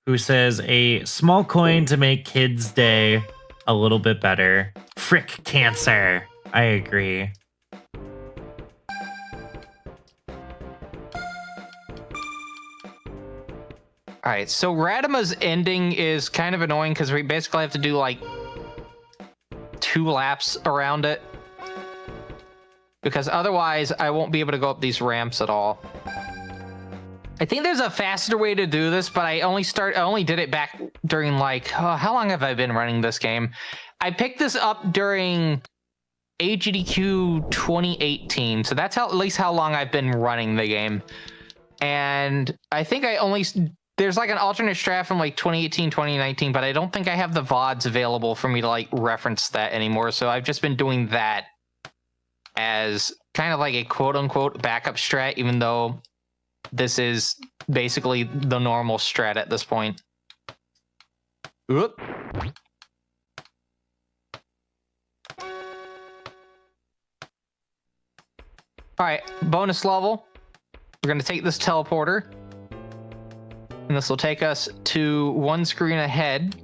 Speaker 1: who says, a small coin to make kids' day a little bit better. Frick cancer. I agree.
Speaker 2: All right, so Radima's ending is kind of annoying because we basically have to do like 2 laps around it. Because otherwise, I won't be able to go up these ramps at all. I think there's a faster way to do this, but I only did it back during like, how long have I been running this game? I picked this up during AGDQ 2018, so that's at least how long I've been running the game. And I think there's like an alternate strat from like 2018, 2019, but I don't think I have the VODs available for me to like reference that anymore, so I've just been doing that. as kind of like a quote-unquote backup strat, even though this is basically the normal strat at this point. Oop. All right, bonus level. We're going to take this teleporter, and this will take us to one screen ahead.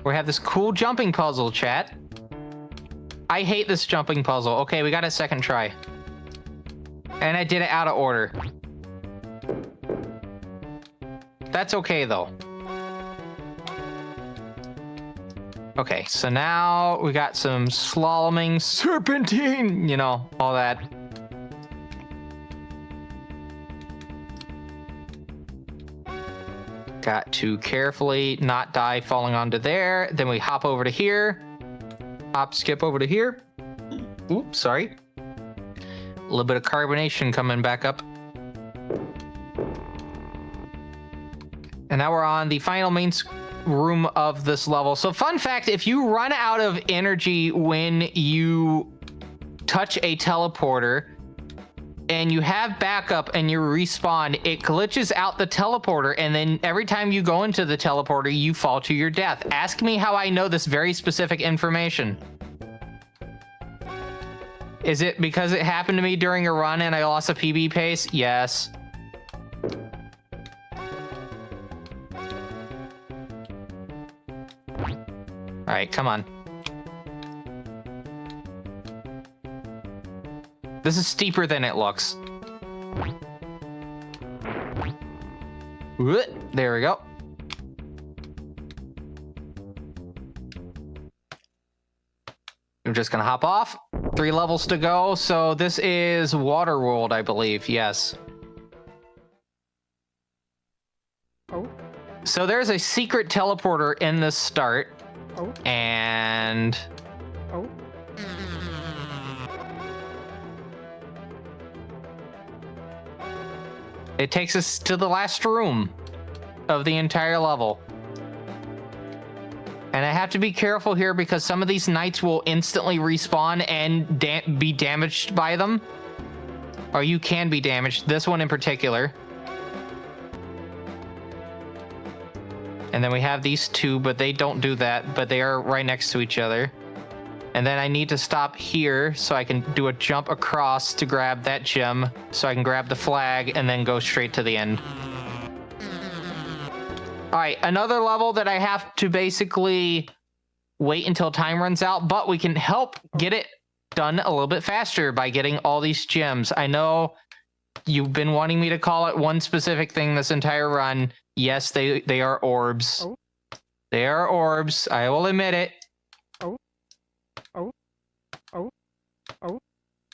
Speaker 2: We have this cool jumping puzzle, chat. I hate this jumping puzzle. Okay, we got a second try. And I did it out of order. That's okay, though. Okay, so now we got some slaloming, serpentine, you know, all that. Got to carefully not die falling onto there. Then we hop over to here. Hop, skip over to here. Oops, sorry. A little bit of carbonation coming back up. And now we're on the final main room of this level. So fun fact, if you run out of energy when you touch a teleporter, and you have backup and you respawn, it glitches out the teleporter, and then every time you go into the teleporter, you fall to your death. Ask me how I know this very specific information. Is it because it happened to me during a run and I lost a PB pace? Yes. All right, come on. This is steeper than it looks. There we go. I'm just gonna hop off. 3 levels to go. So this is Waterworld, I believe. Yes.
Speaker 4: Oh.
Speaker 2: So there's a secret teleporter in the start.
Speaker 4: Oh.
Speaker 2: And...
Speaker 4: Oh.
Speaker 2: it takes us to the last room of the entire level. And I have to be careful here because some of these knights will instantly respawn and be damaged by them. Or you can be damaged. This one in particular. And then we have these 2, but they don't do that. But they are right next to each other. And then I need to stop here so I can do a jump across to grab that gem. So I can grab the flag and then go straight to the end. All right, another level that I have to basically wait until time runs out, but we can help get it done a little bit faster by getting all these gems. I know you've been wanting me to call it one specific thing this entire run. Yes, they are orbs.
Speaker 4: Oh.
Speaker 2: They are orbs. I will admit it.
Speaker 4: Oh. Oh. Oh. Oh.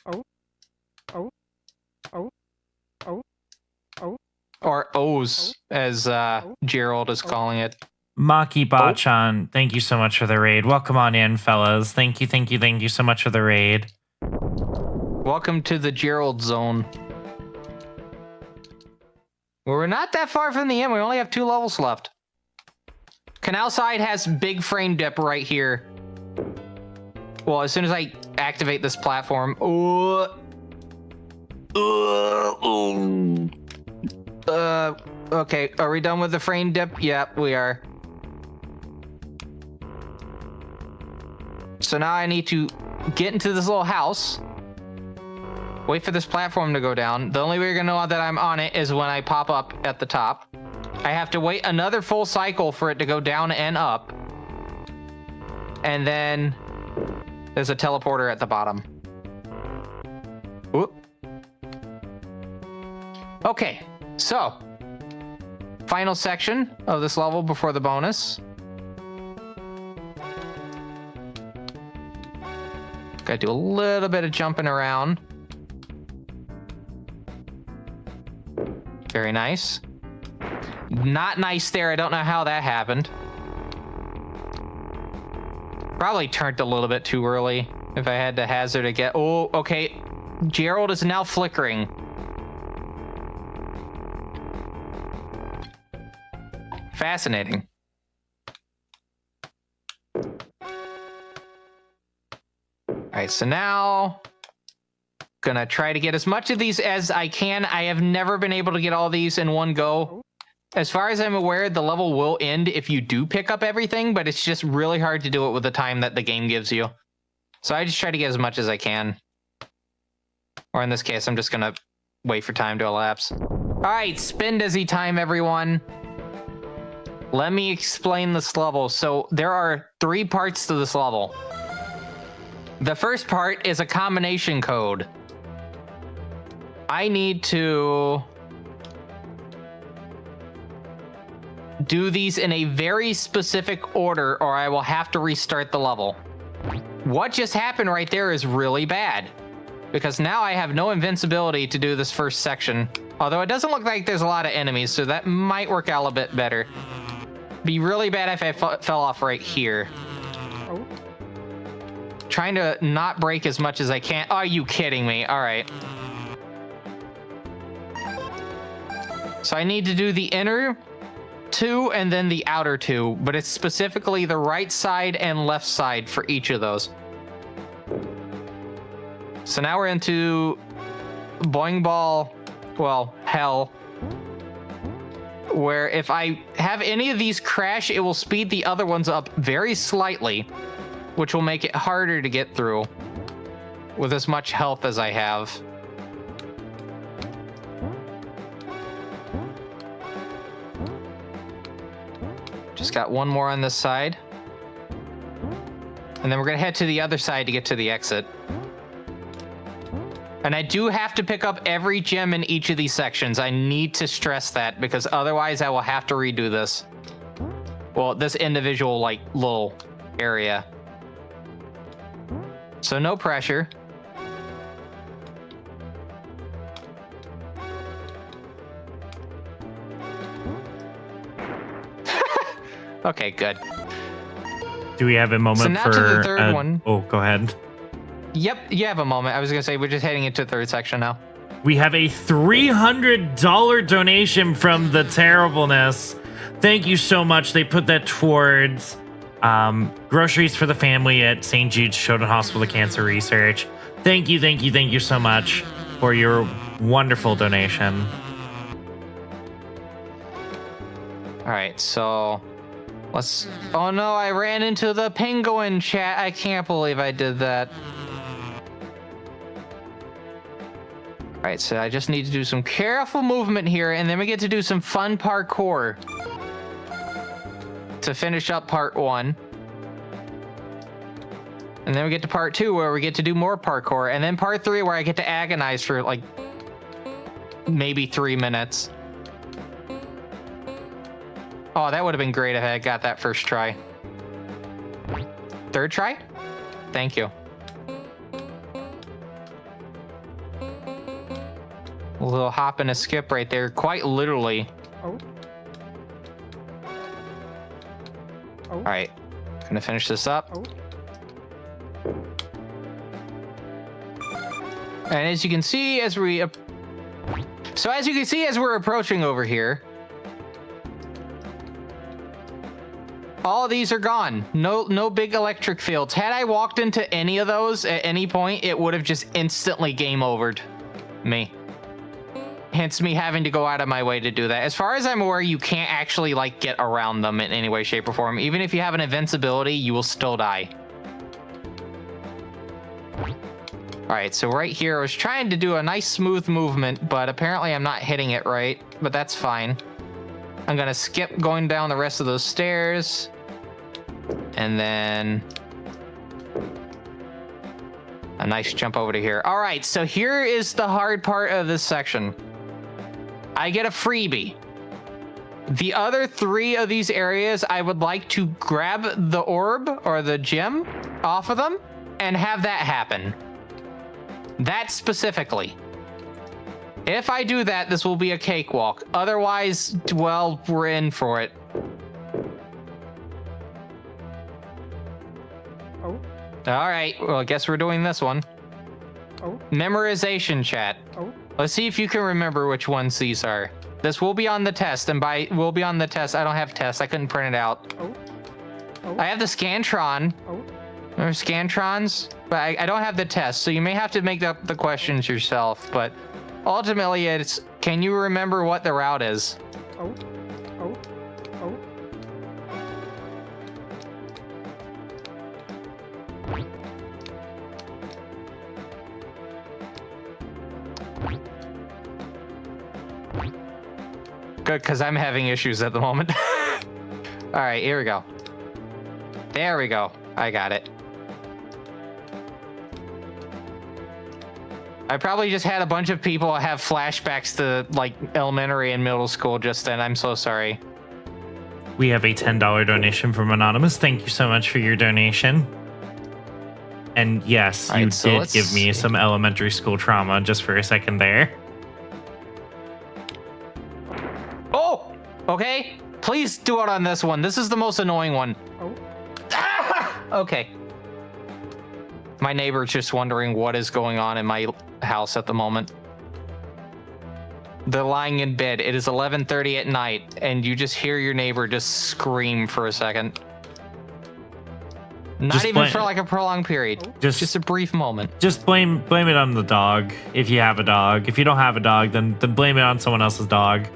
Speaker 4: Oh. Oh. Oh. Oh. Oh.
Speaker 2: Or O's, as Gerald is calling it.
Speaker 1: Maki Bachan, thank you so much for the raid. Welcome on in, fellas. Thank you so much for the raid.
Speaker 2: Welcome to the Gerald zone. Well, we're not that far from the end. We only have 2 levels left. Canal Side has big frame dip right here. Well, as soon as I activate this platform... okay, are we done with the frame dip? Yep, we are. So now I need to get into this little house. Wait for this platform to go down. The only way you're gonna know that I'm on it is when I pop up at the top. I have to wait another full cycle for it to go down and up. And then there's a teleporter at the bottom. Whoop. Okay, so final section of this level before the bonus. Gotta do a little bit of jumping around. Very nice. Not nice there. I don't know how that happened. Probably turned a little bit too early if I had to hazard a get. Oh, okay. Gerald is now flickering. Fascinating. right, so now gonna try to get as much of these as I can. I have never been able to get all these in one go. As far as I'm aware, the level will end if you do pick up everything, but it's just really hard to do it with the time that the game gives you. So I just try to get as much as I can. Or in this case, I'm just gonna wait for time to elapse. All right, Spindizzy time, everyone. Let me explain this level. So there are 3 parts to this level. The first part is a combination code. I need to do these in a very specific order or I will have to restart the level. What just happened right there is really bad because now I have no invincibility to do this first section. Although it doesn't look like there's a lot of enemies, so that might work out a bit better. Be really bad if I fell off right here.
Speaker 4: Oh.
Speaker 2: Trying to not break as much as I can. Are you kidding me? All right. So I need to do the inner 2 and then the outer 2, but it's specifically the right side and left side for each of those. So now we're into Boing Ball, well, hell, where if I have any of these crash, it will speed the other ones up very slightly, which will make it harder to get through with as much health as I have. Just got one more on this side. And then we're gonna head to the other side to get to the exit. And I do have to pick up every gem in each of these sections. I need to stress that because otherwise I will have to redo this. Well, this individual, like, little area. So no pressure. Okay, good.
Speaker 1: Do we have a moment
Speaker 2: So now
Speaker 1: for
Speaker 2: to the third one.
Speaker 1: Oh, go ahead.
Speaker 2: Yep, you have a moment. I was gonna say we're just heading into the third section now.
Speaker 1: We have a $300 donation from the Terribleness. Thank you so much. They put that towards groceries for the family at St. Jude's Children's Hospital Cancer Research. Thank you, thank you, thank you so much for your wonderful donation.
Speaker 2: All right, so let's. Oh no, I ran into the penguin chat. I can't believe I did that. All right, so I just need to do some careful movement here, and then we get to do some fun parkour to finish up part 1. And then we get to part 2 where we get to do more parkour, and then part 3 where I get to agonize for like maybe 3 minutes. Oh, that would have been great if I had got that first try. Third try? Thank you. A little hop and a skip right there, quite literally.
Speaker 4: Oh. Oh.
Speaker 2: All right, gonna finish this up.
Speaker 4: Oh.
Speaker 2: And as you can see, as we're approaching over here, all of these are gone. No big electric fields. Had I walked into any of those at any point, it would have just instantly game overed me. Hence me having to go out of my way to do that. As far as I'm aware, you can't actually like get around them in any way, shape, or form. Even if you have an invincibility, you will still die. All right, so right here, I was trying to do a nice smooth movement, but apparently I'm not hitting it right, but that's fine. I'm gonna skip going down the rest of those stairs. And then a nice jump over to here. All right, so here is the hard part of this section. I get a freebie. The other 3 of these areas, I would like to grab the orb or the gem off of them and have that happen. That specifically. If I do that, this will be a cakewalk. Otherwise, well, we're in for it.
Speaker 4: Oh.
Speaker 2: All right, well, I guess we're doing this one.
Speaker 4: Oh.
Speaker 2: Memorization chat.
Speaker 4: Oh.
Speaker 2: Let's see if you can remember which ones these are. This will be on the test, and by will be on the test, I don't have tests. I couldn't print it out.
Speaker 4: Oh. Oh.
Speaker 2: I have the Scantron.
Speaker 4: Oh.
Speaker 2: Or Scantrons, but I don't have the test, so you may have to make up the questions yourself. But ultimately, it's can you remember what the route is?
Speaker 4: Oh. Oh. Oh.
Speaker 2: Good, because I'm having issues at the moment. All right, here we go. There we go. I got it. I probably just had a bunch of people have flashbacks to like elementary and middle school just then. I'm so sorry.
Speaker 1: We have a $10 donation from Anonymous. Thank you so much for your donation. And yes,
Speaker 2: All
Speaker 1: you
Speaker 2: right, so
Speaker 1: did
Speaker 2: let's
Speaker 1: give me
Speaker 2: see.
Speaker 1: some elementary school trauma just for a second there.
Speaker 2: Oh, okay. Please do it on this one. This is the most annoying one.
Speaker 4: Oh.
Speaker 2: Okay. My neighbor's just wondering what is going on in my house at the moment. They're lying in bed. It is 11:30 at night, and you just hear your neighbor just scream for a second. Not
Speaker 1: Just
Speaker 2: even
Speaker 1: blame-
Speaker 2: for like a prolonged period. Just a brief moment.
Speaker 1: Just blame it on the dog if you have a dog. If you don't have a dog, then blame it on someone else's dog.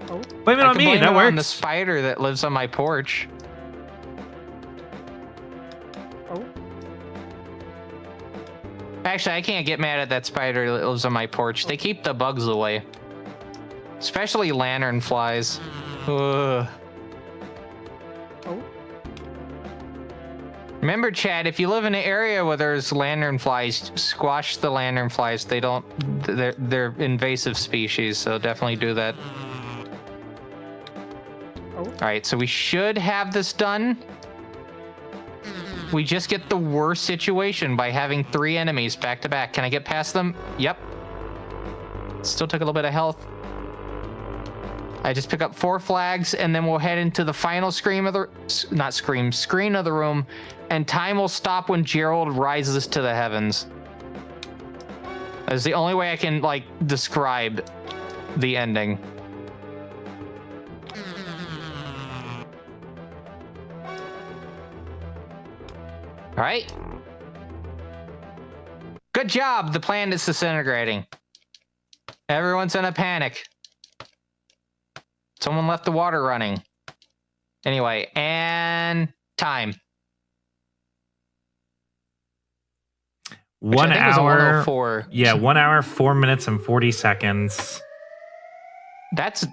Speaker 4: Oh.
Speaker 1: Blame it
Speaker 2: I
Speaker 1: on
Speaker 2: can
Speaker 1: me.
Speaker 2: blame
Speaker 1: That
Speaker 2: it
Speaker 1: works.
Speaker 2: on the spider that lives on my porch.
Speaker 4: Oh.
Speaker 2: Actually, I can't get mad at that spider that lives on my porch. They keep the bugs away. Especially lantern flies. Ugh.
Speaker 4: Oh.
Speaker 2: Remember, Chad, if you live in an area where there's lantern flies, squash the lantern flies. They're invasive species, so definitely do that.
Speaker 4: Oh.
Speaker 2: All right, so we should have this done. We just get the worst situation by having 3 enemies back to back. Can I get past them? Yep. Still took a little bit of health. I just pick up 4 flags, and then we'll head into the final screen of the room, and time will stop when Gerald rises to the heavens. That's the only way I can like describe the ending. All right. Good job. The planet is disintegrating. Everyone's in a panic. Someone left the water running. Anyway, and time. Which
Speaker 1: 1
Speaker 2: I think was a
Speaker 1: hour.
Speaker 2: 104.
Speaker 1: Yeah, 1 hour, 4 minutes, and 40 seconds.
Speaker 2: That's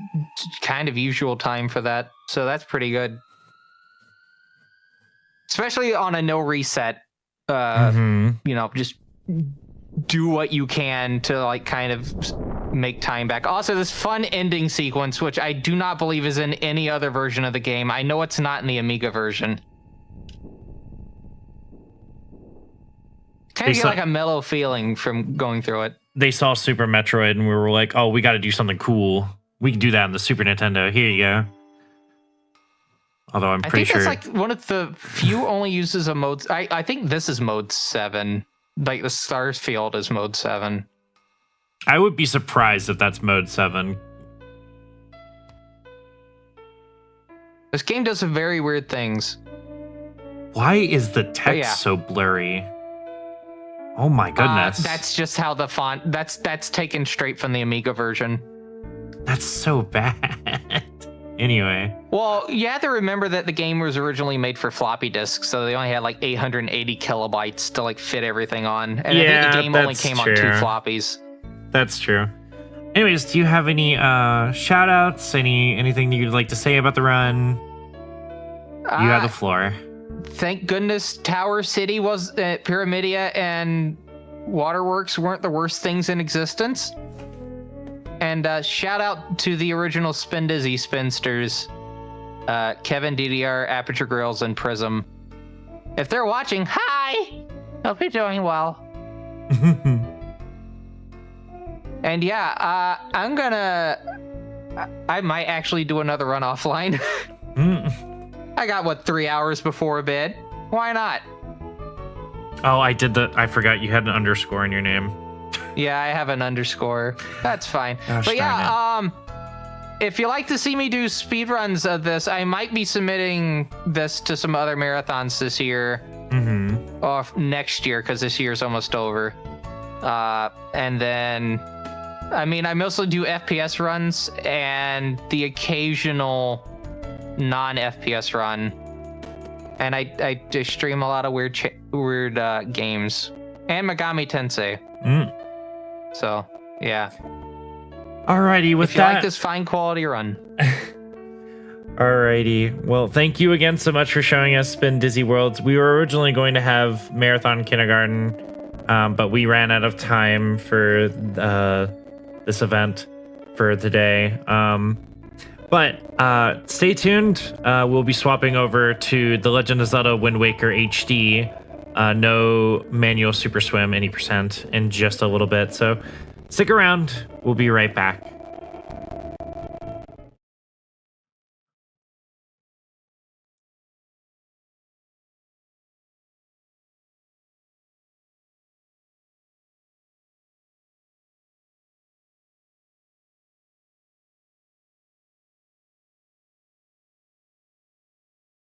Speaker 2: kind of usual time for that. So that's pretty good. Especially on a no reset. You know, just do what you can to like kind of make time back. Also, this fun ending sequence, which I do not believe is in any other version of the game. I know it's not in the Amiga version. Kind of get like a mellow feeling from going through it.
Speaker 1: They saw Super Metroid and we were like, oh, we got to do something cool. We can do that on the Super Nintendo. Here you go. Although I'm pretty sure.
Speaker 2: I think that's like one of the few only uses of modes. I think this is mode 7. Like the Stars Field is mode 7.
Speaker 1: I would be surprised if that's mode 7.
Speaker 2: This game does some very weird things.
Speaker 1: Why is the text so blurry? Oh my goodness.
Speaker 2: That's just how the font. That's taken straight from the Amiga version.
Speaker 1: That's so bad. Anyway.
Speaker 2: Well, you have to remember that the game was originally made for floppy disks, so they only had like 880 kilobytes to like fit everything on. And I think the game only came on 2 floppies.
Speaker 1: That's true. Anyways, do you have any shout outs? Anything that you'd like to say about the run? You have the floor.
Speaker 2: Thank goodness Tower City was Pyramidia and Waterworks weren't the worst things in existence. And shout out to the original Spindizzy spinsters, Kevin, DDR, Aperture Grills, and Prism. If they're watching, hi! Hope you're doing well. And yeah, I might actually do another run offline. I got 3 hours before bed. Why not?
Speaker 1: Oh, I forgot you had an underscore in your name.
Speaker 2: Yeah, I have an underscore. That's fine.
Speaker 1: Gosh,
Speaker 2: but yeah, if you like to see me do speedruns of this, I might be submitting this to some other marathons this year. off next year because this year's almost over. And then, I mean, I mostly do FPS runs and the occasional non-FPS run. And I just stream a lot of weird games. And Megami Tensei. So, yeah.
Speaker 1: Alrighty, with
Speaker 2: if you
Speaker 1: that.
Speaker 2: like this fine quality run.
Speaker 1: Alrighty. Well, thank you again so much for showing us Spindizzy Worlds. We were originally going to have Marathon Kindergarten, but we ran out of time for this event for today. But stay tuned. We'll be swapping over to The Legend of Zelda Wind Waker HD. No manual Super Swim any % in just a little bit. So stick around. We'll be right back.